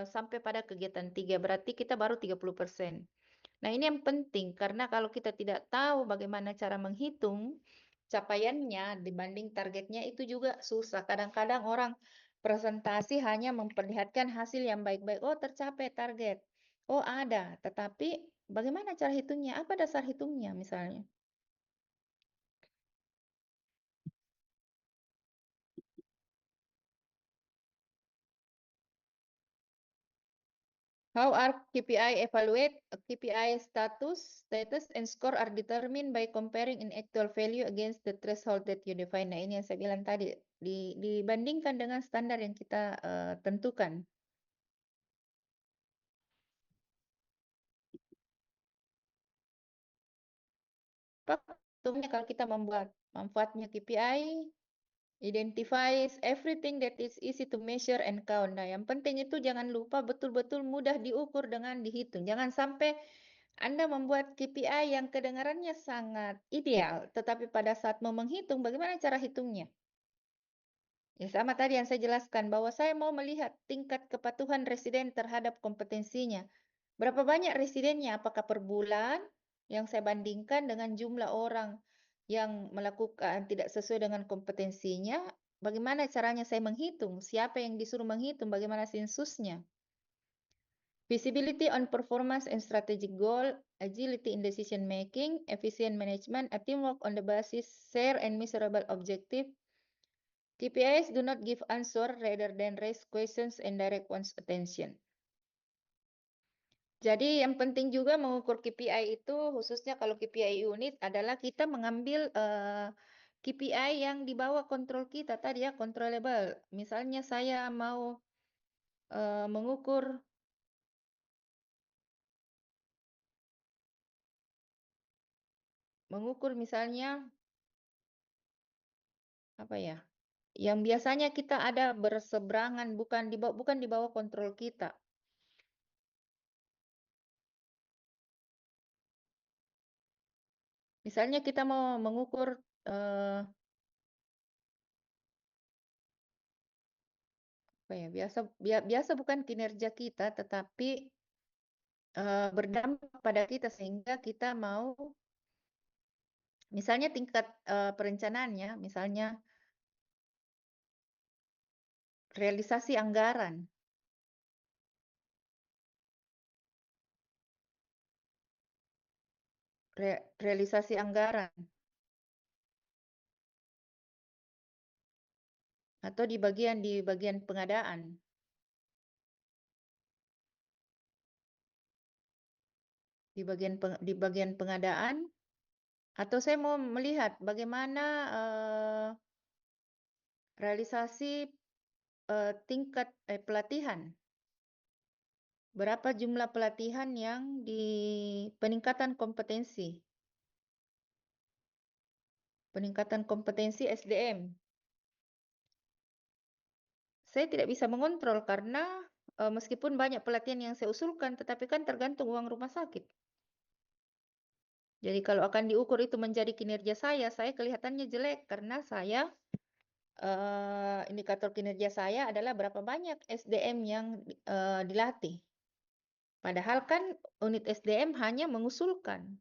sampai pada kegiatan 3, berarti kita baru 30%. Nah, ini yang penting karena kalau kita tidak tahu bagaimana cara menghitung capaiannya dibanding targetnya itu juga susah. Kadang-kadang orang presentasi hanya memperlihatkan hasil yang baik-baik. Oh, tercapai target. Oh, ada. Tetapi bagaimana cara hitungnya? Apa dasar hitungnya misalnya? How are KPI evaluate? KPI status and score are determined by comparing in actual value against the threshold that you define. Nah, ini yang saya bilang tadi, dibandingkan dengan standar yang kita tentukan. Kalau kita membuat manfaatnya KPI, identifies everything that is easy to measure and count. Nah, yang penting itu jangan lupa betul-betul mudah diukur dengan dihitung. Jangan sampai Anda membuat KPI yang kedengarannya sangat ideal, tetapi pada saat mau menghitung, bagaimana cara hitungnya? Ya, sama tadi yang saya jelaskan, bahwa saya mau melihat tingkat kepatuhan residen terhadap kompetensinya. Berapa banyak residennya? Apakah per bulan? Yang saya bandingkan dengan jumlah orang yang melakukan tidak sesuai dengan kompetensinya. Bagaimana caranya saya menghitung? Siapa yang disuruh menghitung? Bagaimana sensusnya? Visibility on performance and strategic goal, agility in decision making, efficient management, a teamwork on the basis share and measurable objective. KPIs do not give answer rather than raise questions and direct one's attention. Jadi yang penting juga mengukur KPI itu, khususnya kalau KPI unit, adalah kita mengambil KPI yang di bawah kontrol kita tadi ya, controllable. Misalnya saya mau mengukur misalnya apa ya? Yang biasanya kita ada berseberangan, bukan di bawah kontrol kita. Misalnya kita mau mengukur apa ya? Biasa bukan kinerja kita, tetapi berdampak pada kita sehingga kita mau misalnya tingkat perencanaannya, misalnya realisasi anggaran. Realisasi anggaran. Atau di bagian pengadaan. Di bagian pengadaan, atau saya mau melihat bagaimana Realisasi tingkat pelatihan. Berapa jumlah pelatihan yang di peningkatan kompetensi? Peningkatan kompetensi SDM. Saya tidak bisa mengontrol karena meskipun banyak pelatihan yang saya usulkan, tetapi kan tergantung uang rumah sakit. Jadi kalau akan diukur itu menjadi kinerja saya kelihatannya jelek karena saya indikator kinerja saya adalah berapa banyak SDM yang dilatih. Padahal kan unit SDM hanya mengusulkan.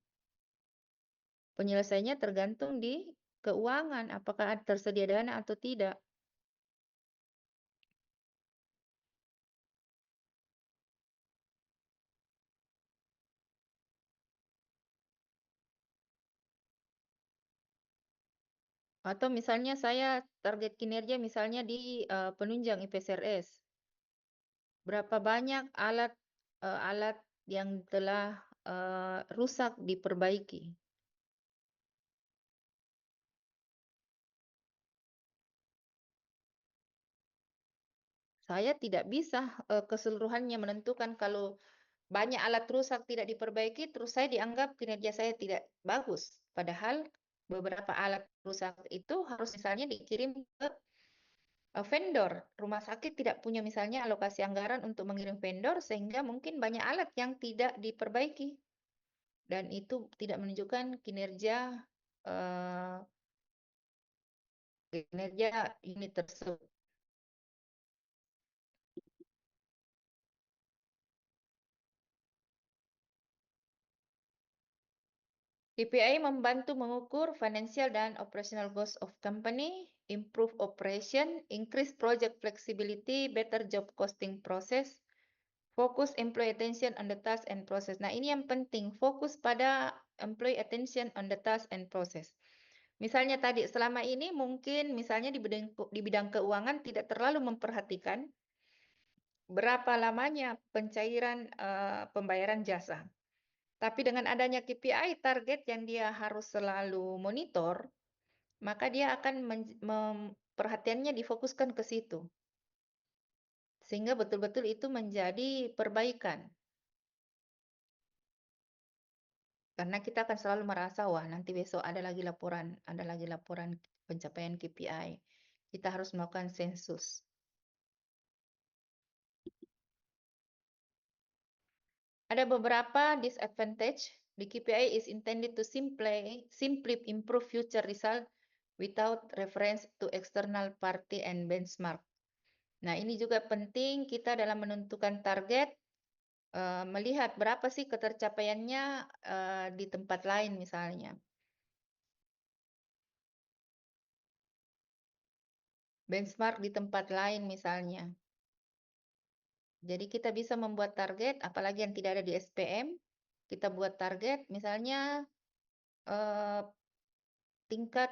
Penyelesaiannya tergantung di keuangan, apakah tersedia dana atau tidak. Atau misalnya saya target kinerja misalnya di penunjang IPSRS. Berapa banyak alat yang telah rusak diperbaiki. Saya tidak bisa keseluruhannya menentukan kalau banyak alat rusak tidak diperbaiki, terus saya dianggap kinerja saya tidak bagus. Padahal beberapa alat rusak itu harus misalnya dikirim ke vendor. Rumah sakit tidak punya misalnya alokasi anggaran untuk mengirim vendor, sehingga mungkin banyak alat yang tidak diperbaiki. Dan itu tidak menunjukkan kinerja unit tersebut. KPI membantu mengukur financial dan operational goals of company, improve operation, increase project flexibility, better job costing process, focus employee attention on the task and process. Nah, ini yang penting, fokus pada employee attention on the task and process. Misalnya tadi, selama ini mungkin misalnya di bidang keuangan tidak terlalu memperhatikan berapa lamanya pencairan pembayaran jasa. Tapi dengan adanya KPI target yang dia harus selalu monitor, maka dia akan perhatiannya difokuskan ke situ. Sehingga betul-betul itu menjadi perbaikan. Karena kita akan selalu merasa, wah nanti besok ada lagi laporan pencapaian KPI. Kita harus melakukan sensus. Ada beberapa disadvantage. The KPI is intended to simply improve future result without reference to external party and benchmark. Nah, ini juga penting kita dalam menentukan target, melihat berapa sih ketercapaiannya di tempat lain misalnya. Benchmark di tempat lain misalnya. Jadi kita bisa membuat target, apalagi yang tidak ada di SPM, kita buat target misalnya tingkat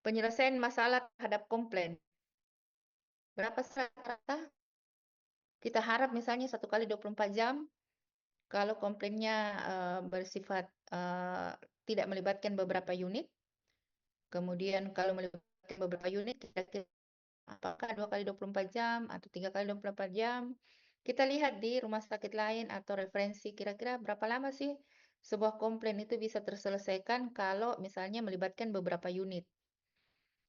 penyelesaian masalah terhadap komplain. Berapa rata-rata? Kita harap misalnya 1 kali 24 jam, kalau komplainnya bersifat tidak melibatkan beberapa unit. Kemudian kalau melibatkan beberapa unit, kira-kira apakah 2 kali 24 jam atau 3 kali 24 jam. Kita lihat di rumah sakit lain atau referensi, kira-kira berapa lama sih sebuah komplain itu bisa terselesaikan kalau misalnya melibatkan beberapa unit.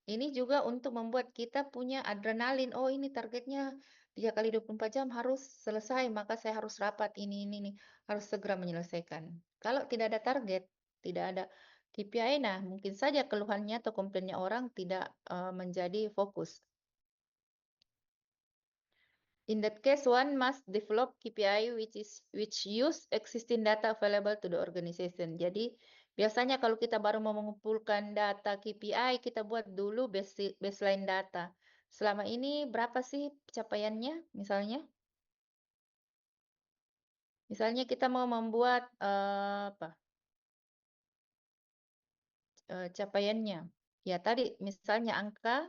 Ini juga untuk membuat kita punya adrenalin. Oh, ini targetnya 3 kali 24 jam harus selesai, maka saya harus rapat ini, harus segera menyelesaikan. Kalau tidak ada target, tidak ada KPI, nah mungkin saja keluhannya atau komplainnya orang tidak menjadi fokus. In that case, one must develop KPI which use existing data available to the organization. Jadi biasanya kalau kita baru mau mengumpulkan data KPI, kita buat dulu baseline data. Selama ini berapa sih capaiannya misalnya? Misalnya kita mau membuat capaiannya. Ya tadi misalnya angka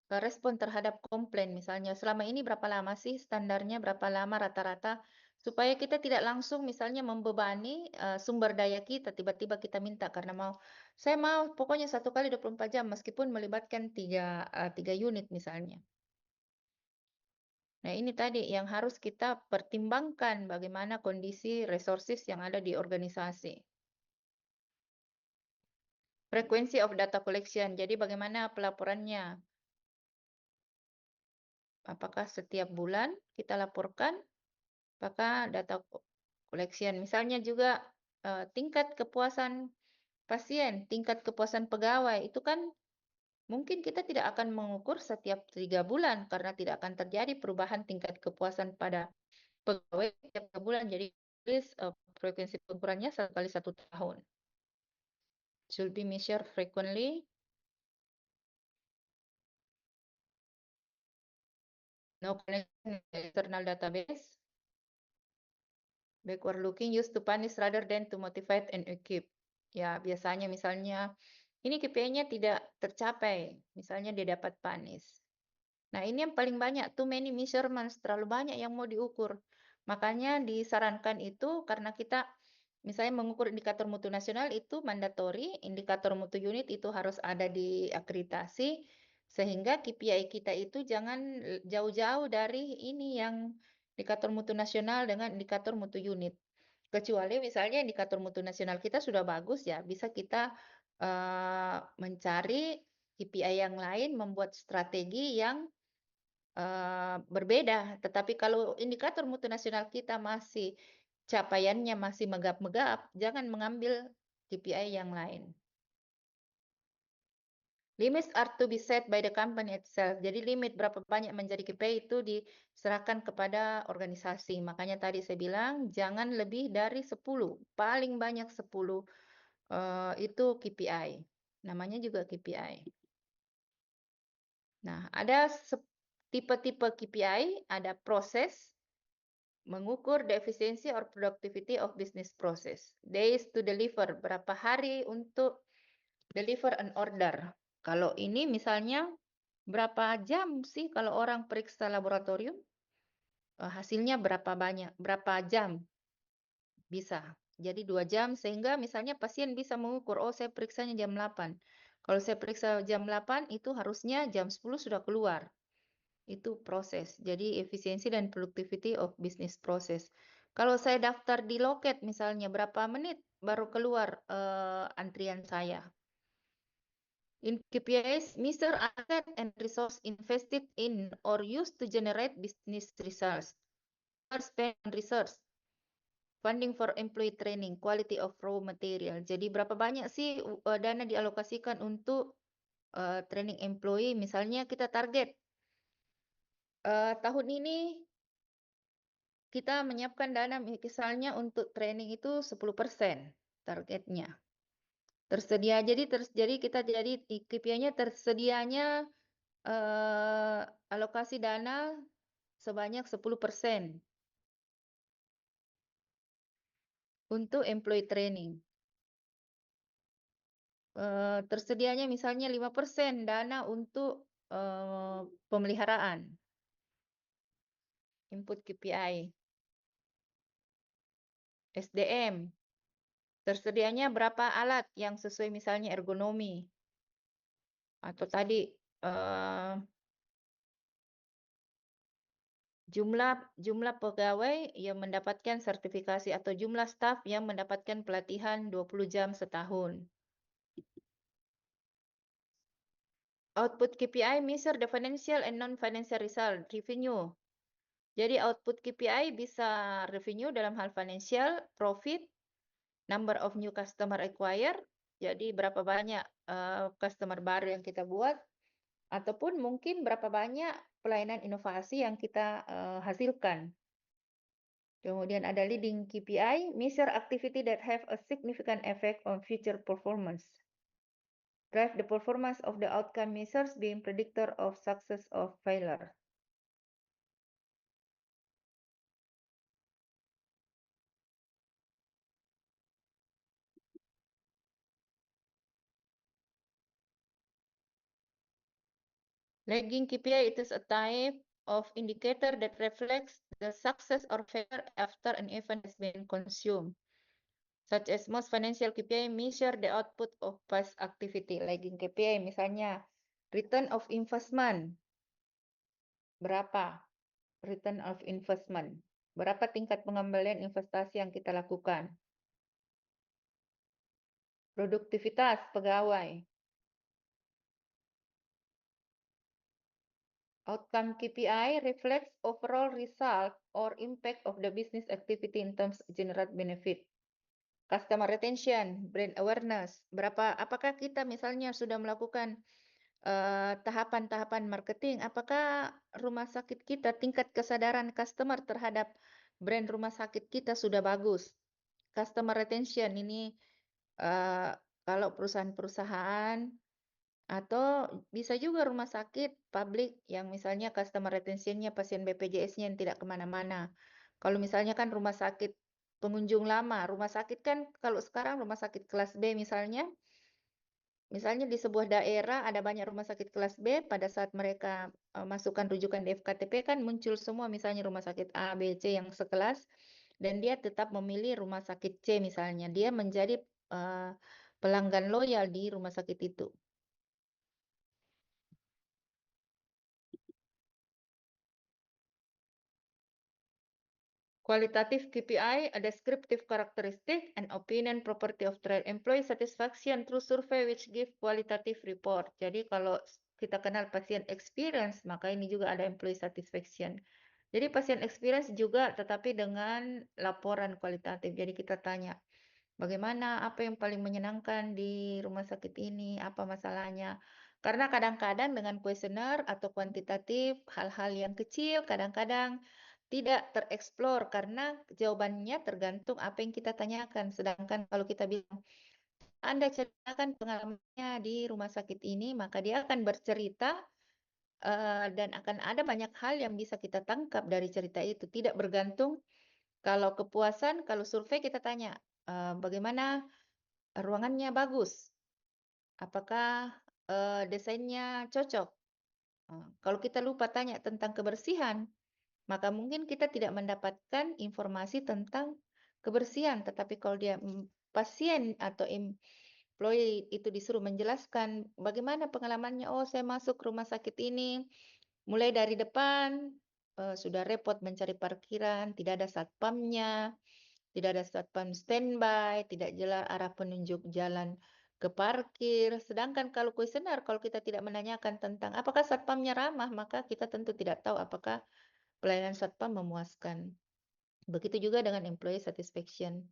respon terhadap komplain misalnya. Selama ini berapa lama sih standarnya, berapa lama rata-rata supaya kita tidak langsung misalnya membebani sumber daya kita, tiba-tiba kita minta karena saya mau pokoknya 1 kali 24 jam meskipun melibatkan 3 unit misalnya. Nah, ini tadi yang harus kita pertimbangkan bagaimana kondisi resources yang ada di organisasi. Frequency of data collection. Jadi bagaimana pelaporannya? Apakah setiap bulan kita laporkan? Apakah data collection? Misalnya juga tingkat kepuasan pasien, tingkat kepuasan pegawai, itu kan mungkin kita tidak akan mengukur setiap 3 bulan karena tidak akan terjadi perubahan tingkat kepuasan pada pegawai setiap bulan. Jadi frekuensi pengukurannya 1 kali 1 tahun. Should be measured frequently. No connection with external database. Backward looking used to punish rather than to motivate and equip. Ya, biasanya misalnya ini KPI-nya tidak tercapai, misalnya dia dapat punish. Nah, ini yang paling banyak, too many measurements, terlalu banyak yang mau diukur. Makanya disarankan itu karena kita misalnya mengukur indikator mutu nasional itu mandatory, indikator mutu unit itu harus ada di akreditasi, sehingga KPI kita itu jangan jauh-jauh dari ini yang indikator mutu nasional dengan indikator mutu unit. Kecuali misalnya indikator mutu nasional kita sudah bagus ya, bisa kita mencari KPI yang lain, membuat strategi yang berbeda. Tetapi kalau indikator mutu nasional kita masih capaiannya masih megap-megap, jangan mengambil KPI yang lain. Limits are to be set by the company itself. Jadi limit berapa banyak menjadi KPI itu diserahkan kepada organisasi. Makanya tadi saya bilang jangan lebih dari 10, paling banyak 10 itu KPI. Namanya juga KPI. Nah, ada tipe-tipe KPI, ada proses, mengukur the efficiency or productivity of business process. Days to deliver, berapa hari untuk deliver an order. Kalau ini misalnya berapa jam sih kalau orang periksa laboratorium? Hasilnya berapa banyak, berapa jam bisa. Jadi 2 jam sehingga misalnya pasien bisa mengukur, oh saya periksanya jam 8. Kalau saya periksa jam 8 itu harusnya jam 10 sudah keluar. Itu proses. Jadi efisiensi dan productivity of business process. Kalau saya daftar di loket misalnya berapa menit baru keluar antrian saya. In KPIs, measure asset and resource invested in or used to generate business results. Spend on research, funding for employee training, quality of raw material. Jadi berapa banyak sih dana dialokasikan untuk training employee? Misalnya kita target tahun ini kita menyiapkan dana misalnya untuk training itu 10% targetnya. Tersedia jadi kita jadi KPI-nya tersedianya alokasi dana sebanyak 10% untuk employee training. Tersedianya misalnya 5% dana untuk pemeliharaan. Input KPI. SDM. Tersedianya berapa alat yang sesuai misalnya ergonomi. Atau tadi jumlah pegawai yang mendapatkan sertifikasi atau jumlah staf yang mendapatkan pelatihan 20 jam setahun. Output KPI measure the financial and non-financial result, revenue. Jadi output KPI bisa revenue dalam hal financial, profit, number of new customer acquired, jadi berapa banyak customer baru yang kita buat, ataupun mungkin berapa banyak pelayanan inovasi yang kita hasilkan. Kemudian ada leading KPI, measure activity that have a significant effect on future performance. Drive the performance of the outcome measures being predictor of success or failure. Lagging KPI it is a type of indicator that reflects the success or failure after an event has been consumed, such as most financial KPI measure the output of past activity. Lagging KPI misalnya return of investment, berapa return of investment, berapa tingkat pengembalian investasi yang kita lakukan, produktivitas pegawai, outcome KPI reflects overall result or impact of the business activity in terms of generate benefit. Customer retention, brand awareness, apakah kita misalnya sudah melakukan tahapan-tahapan marketing, apakah rumah sakit kita tingkat kesadaran customer terhadap brand rumah sakit kita sudah bagus. Customer retention ini kalau perusahaan-perusahaan atau bisa juga rumah sakit publik yang misalnya customer retention-nya pasien BPJS-nya yang tidak kemana-mana. Kalau misalnya kan rumah sakit pengunjung lama, rumah sakit kan kalau sekarang rumah sakit kelas B misalnya di sebuah daerah ada banyak rumah sakit kelas B, pada saat mereka masukkan rujukan di FKTP kan muncul semua misalnya rumah sakit A, B, C yang sekelas, dan dia tetap memilih rumah sakit C misalnya. Dia menjadi pelanggan loyal di rumah sakit itu. Qualitative KPI, a descriptive characteristic and opinion property of trial employee satisfaction through survey which give qualitative report. Jadi kalau kita kenal pasien experience, maka ini juga ada employee satisfaction. Jadi pasien experience juga tetapi dengan laporan kualitatif. Jadi kita tanya, bagaimana, apa yang paling menyenangkan di rumah sakit ini, apa masalahnya. Karena kadang-kadang dengan kuesioner atau kuantitatif, hal-hal yang kecil kadang-kadang tidak tereksplor karena jawabannya tergantung apa yang kita tanyakan. Sedangkan kalau kita bilang, Anda ceritakan pengalamannya di rumah sakit ini, maka dia akan bercerita dan akan ada banyak hal yang bisa kita tangkap dari cerita itu. Tidak bergantung kalau kepuasan, kalau survei kita tanya, bagaimana ruangannya bagus, apakah desainnya cocok. Kalau kita lupa tanya tentang kebersihan, maka mungkin kita tidak mendapatkan informasi tentang kebersihan. Tetapi kalau dia pasien atau employee itu disuruh menjelaskan bagaimana pengalamannya, oh saya masuk rumah sakit ini, mulai dari depan sudah repot mencari parkiran, tidak ada satpamnya, tidak ada satpam standby, tidak jelas arah penunjuk jalan ke parkir. Sedangkan kalau kuesioner, kalau kita tidak menanyakan tentang apakah satpamnya ramah, maka kita tentu tidak tahu apakah pelayanan satpam memuaskan. Begitu juga dengan employee satisfaction.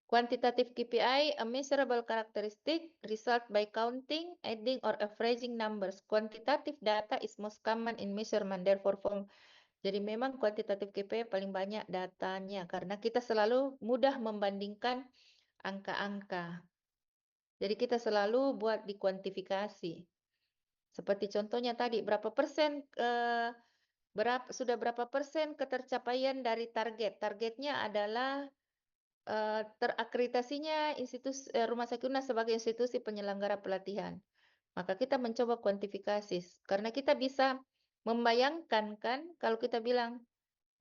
Quantitative KPI, a measurable characteristic, result by counting, adding or averaging numbers. Quantitative data is most common in measurement, therefore jadi memang kuantitatif KPI paling banyak datanya karena kita selalu mudah membandingkan angka-angka. Jadi kita selalu buat dikuantifikasi. Seperti contohnya tadi, sudah berapa persen ketercapaian dari target. Targetnya adalah terakreditasinya Rumah Sakit UNAS sebagai institusi penyelenggara pelatihan. Maka kita mencoba kuantifikasi karena kita bisa membayangkan kan kalau kita bilang,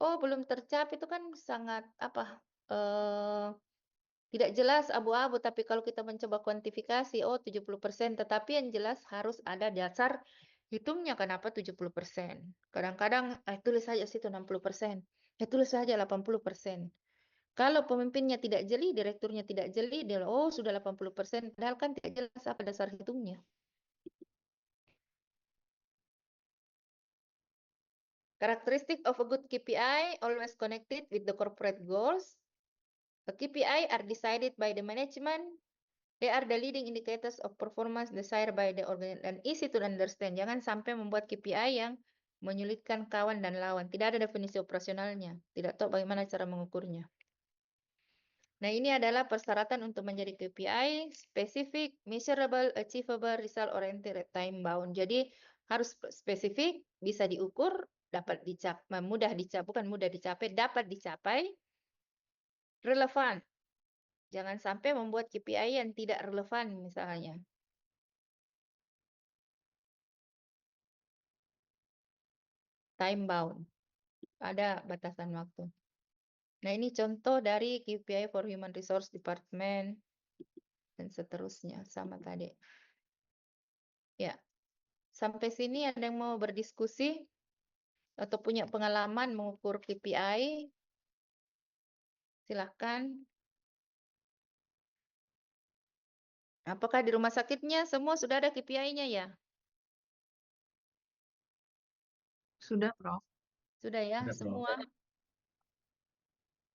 oh belum tercapai itu kan sangat tidak jelas abu-abu, tapi kalau kita mencoba kuantifikasi, oh 70%, tetapi yang jelas harus ada dasar hitungnya kenapa 70%. Kadang-kadang tulis saja situ 60%, tulis saja 80%. Kalau pemimpinnya tidak jeli, direkturnya tidak jeli, dia oh sudah 80%, padahal kan tidak jelas apa dasar hitungnya. Characteristic of a good KPI always connected with the corporate goals. The KPI are decided by the management. They are the leading indicators of performance desired by the organization and easy to understand. Jangan sampai membuat KPI yang menyulitkan kawan dan lawan. Tidak ada definisi operasionalnya. Tidak tahu bagaimana cara mengukurnya. Nah, ini adalah persyaratan untuk menjadi KPI, specific, measurable, achievable, result oriented, time bound. Jadi harus spesifik, bisa diukur, dapat dicapai, bukan mudah dicapai, dapat dicapai, relevan. Jangan sampai membuat KPI yang tidak relevan misalnya. time bound. Ada batasan waktu. Nah, ini contoh dari KPI for Human Resource Department dan seterusnya sama tadi. Ya, sampai sini ada yang mau berdiskusi atau punya pengalaman mengukur KPI? Silahkan. Apakah di rumah sakitnya semua sudah ada KPI-nya ya? Sudah, Prof. Sudah ya, Sudah, Prof. semua.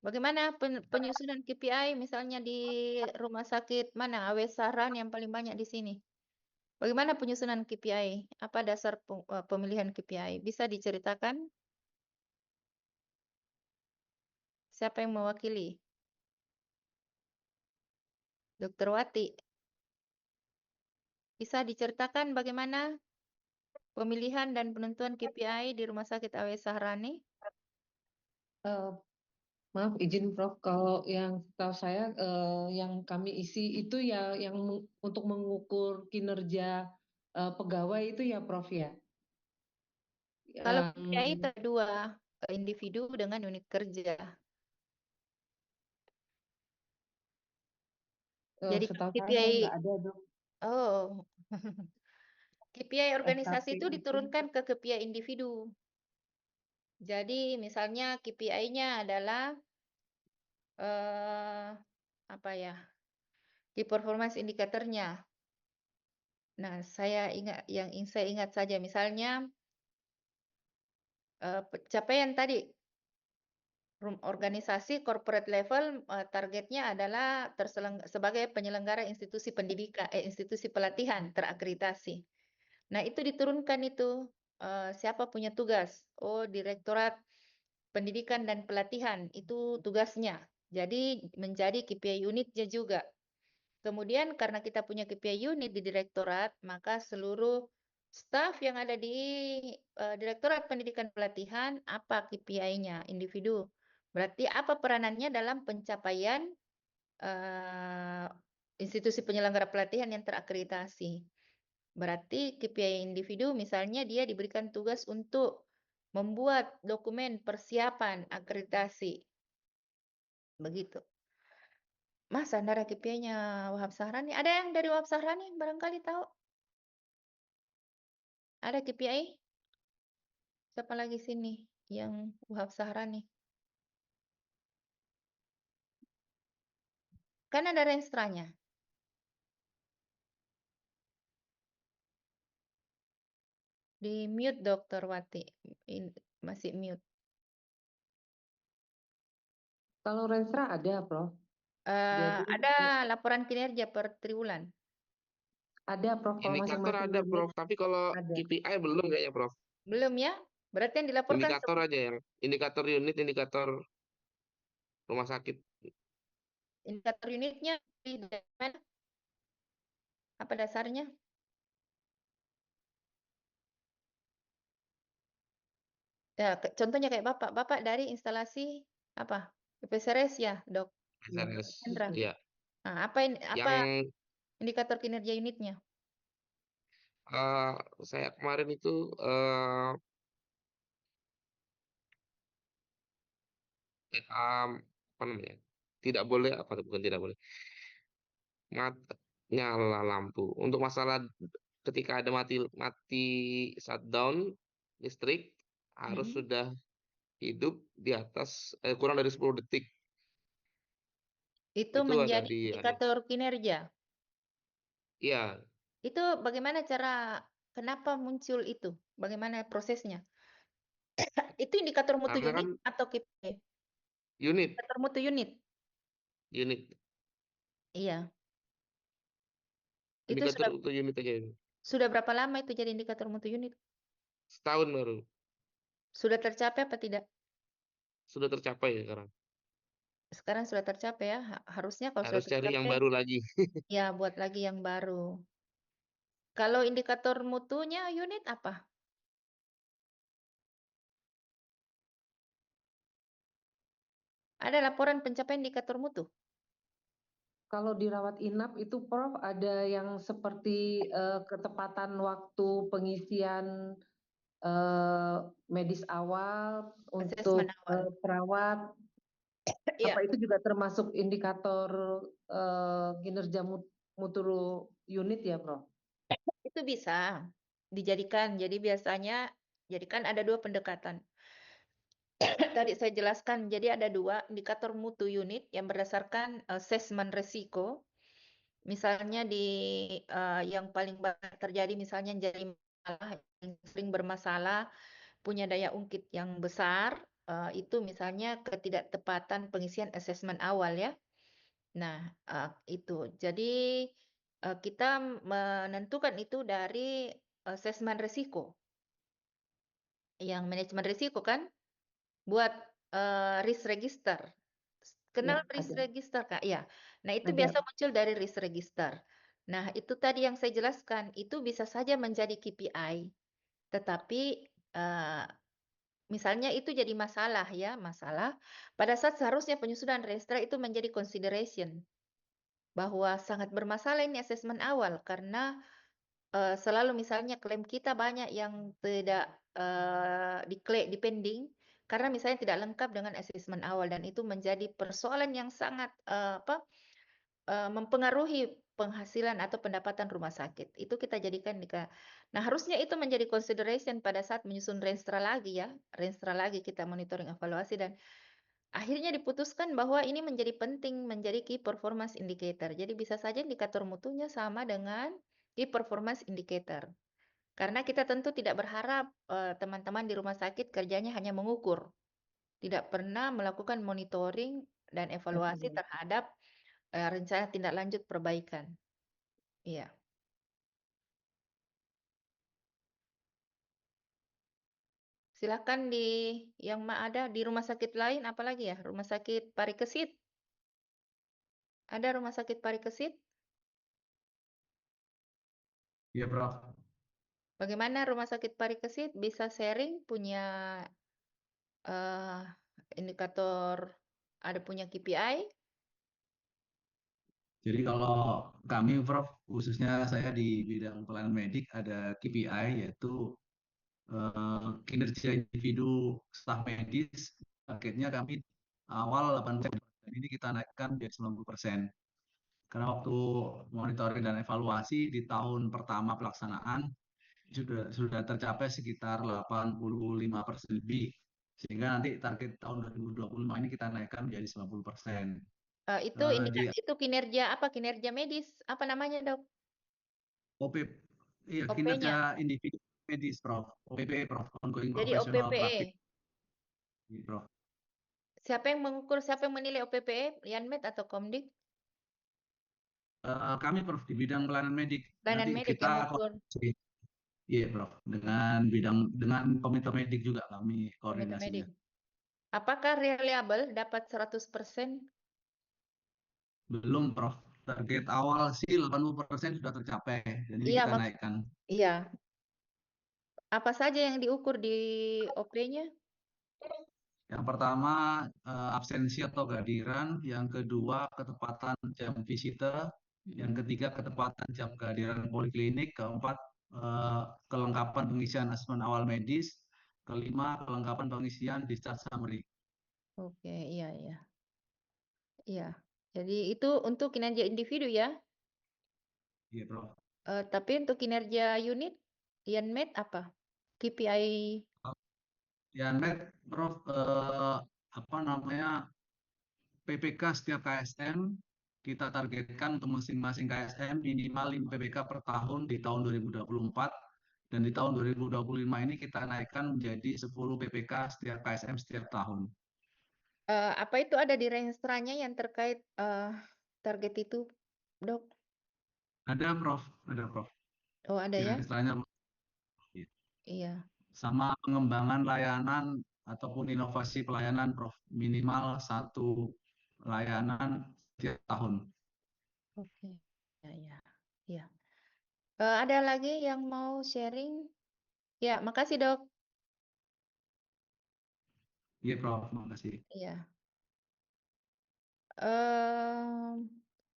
Bagaimana penyusunan KPI misalnya di rumah sakit mana? AW Saran yang paling banyak di sini. Bagaimana penyusunan KPI? Apa dasar pemilihan KPI? Bisa diceritakan? Siapa yang mewakili? Dr. Wati. Bisa diceritakan bagaimana pemilihan dan penentuan KPI di Rumah Sakit AW Sahrani? Maaf izin Prof, kalau yang tahu saya yang kami isi itu ya yang untuk mengukur kinerja pegawai itu ya Prof ya. Kalau KPI itu ada dua, individu dengan unit kerja. Jadi Setahu saya KPI nggak ada Dok. Oh. KPI organisasi SKP itu diturunkan ke KPI individu. Jadi misalnya KPI-nya adalah apa ya? Key performance indikatornya. Nah, saya ingat saja misalnya pencapaian tadi organisasi corporate level targetnya adalah sebagai penyelenggara institusi pendidikan institusi pelatihan terakreditasi. Nah, itu diturunkan itu siapa punya tugas? Oh, Direktorat Pendidikan dan Pelatihan itu tugasnya. Jadi menjadi KPI unitnya juga. Kemudian karena kita punya KPI unit di direktorat, maka seluruh staf yang ada di Direktorat Pendidikan Pelatihan apa KPI-nya individu. Berarti apa peranannya dalam pencapaian institusi penyelenggara pelatihan yang terakreditasi. Berarti KPI individu misalnya dia diberikan tugas untuk membuat dokumen persiapan akreditasi. Begitu. Mas, Andara KPI-nya Wahab Sahrani. Ada yang dari Wahab Sahrani barangkali tahu? Ada KPI? Siapa lagi sini yang Wahab Sahrani? Kan ada renstranya. Di mute Dr. Wati. Masih mute. Kalau Renstra ada Prof. Ada laporan kinerja per triwulan. Ada Prof. Kalau Indikator masing-masing ada unit Prof, tapi kalau ada. KPI belum kayaknya Prof. Belum ya? Berarti yang dilaporkan Indikator aja yang indikator unit, indikator rumah sakit. indikator unitnya di mana? Apa dasarnya? Ya, contohnya kayak Bapak. Bapak dari instalasi apa? PPSRS ya, Dok? SRS. Hendra. Iya. Nah, apa Yang indikator kinerja unitnya? saya kemarin itu apa namanya? Tidak boleh apa bukan tidak boleh. Nyala lampu. Untuk masalah ketika ada mati shutdown listrik harus sudah hidup di atas kurang dari 10 detik. Itu menjadi indikator kinerja. Iya. Itu bagaimana kenapa muncul itu? Bagaimana prosesnya? Itu indikator mutu Karena unit atau KPI? Unit. Indikator mutu unit. Unit. Iya. Indikator mutu unit aja. Sudah berapa lama itu jadi indikator mutu unit? Setahun baru. Sudah tercapai apa tidak? Sudah tercapai sekarang. Sekarang sudah tercapai ya. Harusnya kalau harus sudah cari tercapai, yang baru lagi. ya buat lagi yang baru. Kalau indikator mutunya unit apa? Ada laporan pencapaian indikator mutu? Kalau dirawat inap itu Prof ada yang seperti ketepatan waktu pengisian medis awal, Assessment untuk awal. perawat, Iya. apa itu juga termasuk indikator kinerja mutu unit ya, Prof? Itu bisa dijadikan. Jadi biasanya, jadi kan ada 2 pendekatan. Tadi saya jelaskan, jadi ada 2 indikator mutu unit yang berdasarkan asesmen resiko. Misalnya yang paling banyak terjadi misalnya jadi masalah, yang sering bermasalah, punya daya ungkit yang besar, itu misalnya ketidaktepatan pengisian asesmen awal ya. Nah, itu. Jadi, kita menentukan itu dari asesmen risiko. Yang manajemen risiko kan buat risk register. Kenal Ya, risk ada. register, Kak? Iya. Nah, itu Ada. biasa muncul dari risk register. Nah, itu tadi yang saya jelaskan, itu bisa saja menjadi KPI, tetapi misalnya itu jadi masalah ya, masalah pada saat seharusnya penyusunan registra itu menjadi consideration bahwa sangat bermasalah ini asesmen awal karena selalu misalnya klaim kita banyak yang tidak di pending karena misalnya tidak lengkap dengan asesmen awal dan itu menjadi persoalan yang sangat mempengaruhi penghasilan atau pendapatan rumah sakit. Itu kita jadikan nah harusnya itu menjadi consideration pada saat menyusun renstra lagi ya. Renstra lagi kita monitoring evaluasi dan akhirnya diputuskan bahwa ini menjadi penting menjadi key performance indicator. Jadi bisa saja indikator mutunya sama dengan key performance indicator. Karena kita tentu tidak berharap teman-teman di rumah sakit kerjanya hanya mengukur. Tidak pernah melakukan monitoring dan evaluasi terhadap rencana tindak lanjut perbaikan. Iya. Silakan yang ada di rumah sakit lain apalagi ya? Rumah sakit Parikesit. Ada rumah sakit Parikesit? Iya, Prof. Bagaimana rumah sakit Parikesit bisa sharing punya indikator, ada punya KPI? Jadi kalau kami, Prof, khususnya saya di bidang pelayanan medik ada KPI yaitu kinerja individu staf medis. Targetnya kami awal 8%, dan ini kita naikkan menjadi 90%. Karena waktu monitoring dan evaluasi di tahun pertama pelaksanaan sudah tercapai sekitar 85% lebih. Sehingga nanti target tahun 2025 ini kita naikkan menjadi 90%. Itu itu kinerja apa? Kinerja medis. Apa namanya, Dok? Iya, OP-nya. kinerja individu medis, Prof. OPPE, Prof. Ongoing Jadi Professional OPPE. Practice. Prof. Siapa yang mengukur, siapa yang menilai OPPE? Yanmed atau Komdik? Kami, Prof, di bidang pelayanan medik. Pelayanan Nanti medik kita yang mengukur. Iya, Prof. Dengan komite medik juga kami Komite koordinasinya. medik. Apakah reliable dapat 100%? Belum, Prof. Target awal sih 80% sudah tercapai, dan ini Iya, kita naikkan. iya. Apa saja yang diukur di OP-nya? Yang pertama, absensi atau kehadiran. Yang kedua, ketepatan jam visite. Yang ketiga, ketepatan jam kehadiran poliklinik. Keempat, kelengkapan pengisian asesmen awal medis. Kelima, kelengkapan pengisian discharge summary. Oke, iya, iya. Iya. Jadi itu untuk kinerja individu ya. Iya, Prof. Tapi untuk kinerja unit, Yanmed apa? KPI Yanmed, Prof, apa namanya, PPK setiap KSM kita targetkan untuk masing-masing KSM minimal 5 PPK per tahun di tahun 2024, dan di tahun 2025 ini kita naikkan menjadi 10 PPK setiap KSM setiap tahun. apa itu ada di renstranya yang terkait target itu, Dok? Ada, Prof. Ada, Prof. Oh, ada ya? Istilahnya Iya. sama pengembangan layanan ataupun inovasi pelayanan, Prof. Minimal 1 layanan setiap tahun. Oke. Ya, ya. Ya. Ada lagi yang mau sharing? Ya, makasih, Dok. Iya, Prof. Makasih. Iya.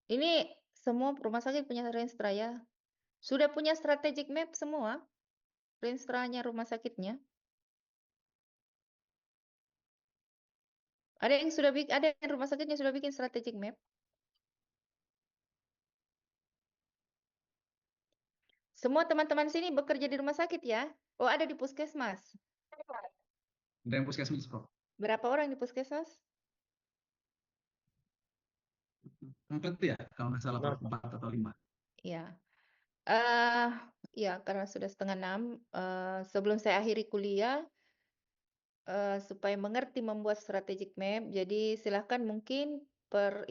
Ini semua rumah sakit punya renstra ya. Sudah punya strategic map semua? Renstra-nya rumah sakitnya. Ada yang rumah sakitnya sudah bikin strategic map. Semua teman-teman sini bekerja di rumah sakit ya? Oh, ada di puskesmas. Dan puskesmas, Prof. Berapa orang di puskesmas? 4 ya, kalau nggak salah, Prof. 4 atau 5. Ya. Ya, karena sudah 5:30. Sebelum saya akhiri kuliah, supaya mengerti membuat strategic map, jadi silahkan mungkin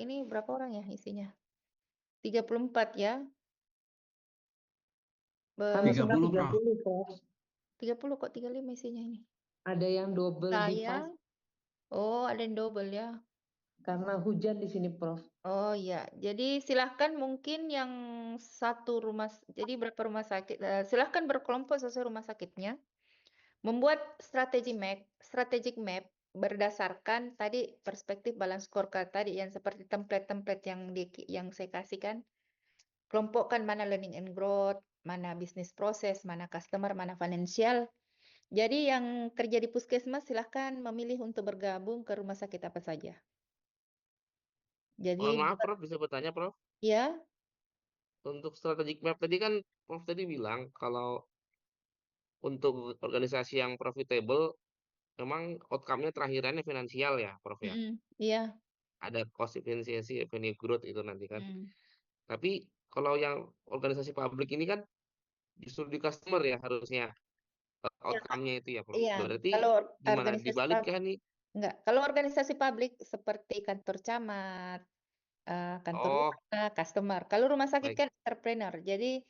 ini berapa orang ya isinya? 34 ya. Kami sudah 30, Prof. 30, Prof. 30 kok 35 isinya ini. Ada yang double di Saya, ada yang double ya. karena hujan di sini, Prof. Oh iya, jadi silahkan mungkin yang jadi berapa rumah sakit, silahkan berkelompok sesuai rumah sakitnya, membuat strategic map berdasarkan tadi perspektif balance scorecard tadi yang seperti template-template yang saya kasihkan, kelompokkan mana learning and growth, mana business process, mana customer, mana financial. Jadi yang kerja di puskesmas silahkan memilih untuk bergabung ke rumah sakit apa saja. Jadi Mohon maaf, Prof, bisa bertanya, Prof? ya, Untuk strategic map tadi kan Prof tadi bilang kalau untuk organisasi yang profitable memang outcome-nya terakhirannya finansial ya, Prof ya. iya. Ada cost efficiency, revenue growth itu nanti kan. Mm. Tapi kalau yang organisasi publik ini kan justru di customer ya harusnya outcome-nya itu ya, Prof. Iya, Berarti kalau gimana organisasi dibalik kan nih? enggak, kalau organisasi publik seperti kantor camat, kantor Oh, lurah, customer. Kalau rumah sakit baik. kan entrepreneur. Jadi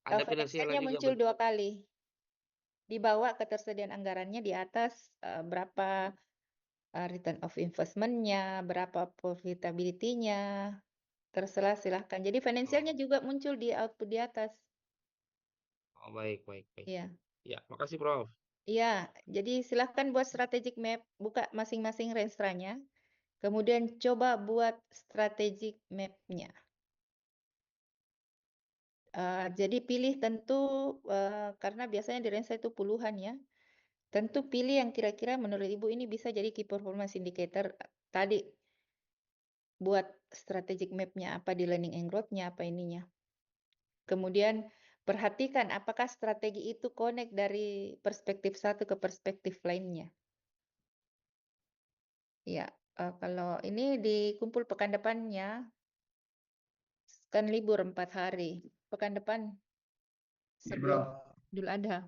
Ada finansialnya finansialnya juga. muncul 2 kali. Di bawah ketersediaan anggarannya, di atas berapa return of investment-nya, berapa profitability-nya. Terserah silahkan. Jadi finansialnya juga muncul di output di atas. Oh, baik. Iya. Ya, makasih, Prof. Iya, jadi silahkan buat strategic map, buka masing-masing renstranya, kemudian coba buat strategic map-nya. Jadi pilih tentu, karena biasanya di Renstra itu puluhan ya, tentu pilih yang kira-kira menurut Ibu ini bisa jadi key performance indicator tadi. Buat strategic map-nya apa di learning and growth-nya, apa ininya. Kemudian perhatikan apakah strategi itu connect dari perspektif satu ke perspektif lainnya. Ya, kalau ini dikumpul pekan depannya, kan libur 4 hari. Pekan depan Iya, sebelum Prof. Idul Adha.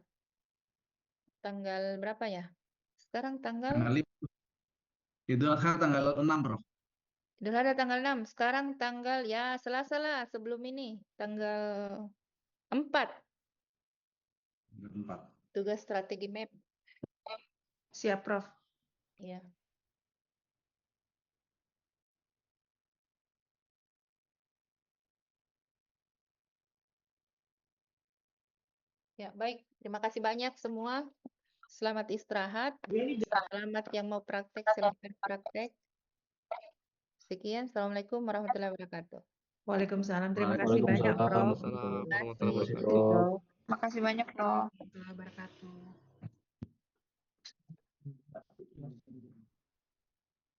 Tanggal berapa ya? Sekarang tanggal Tanggal 5. Idul Adha tanggal 6, Prof. Idul Adha tanggal 6. Sekarang tanggal ya Selasa lah sebelum ini, tanggal 4. 4. Tugas strategi map. Siap, Prof. Ya. Ya, baik. Terima kasih banyak semua. Selamat istirahat. Selamat yang mau praktek, silakan praktek. Sekian. Assalamualaikum warahmatullahi wabarakatuh. Waalaikumsalam. Terima kasih banyak, Prof. Waalaikumsalam warahmatullahi wabarakatuh. Prof. Terima kasih banyak, Prof. Warahmatullahi wabarakatuh.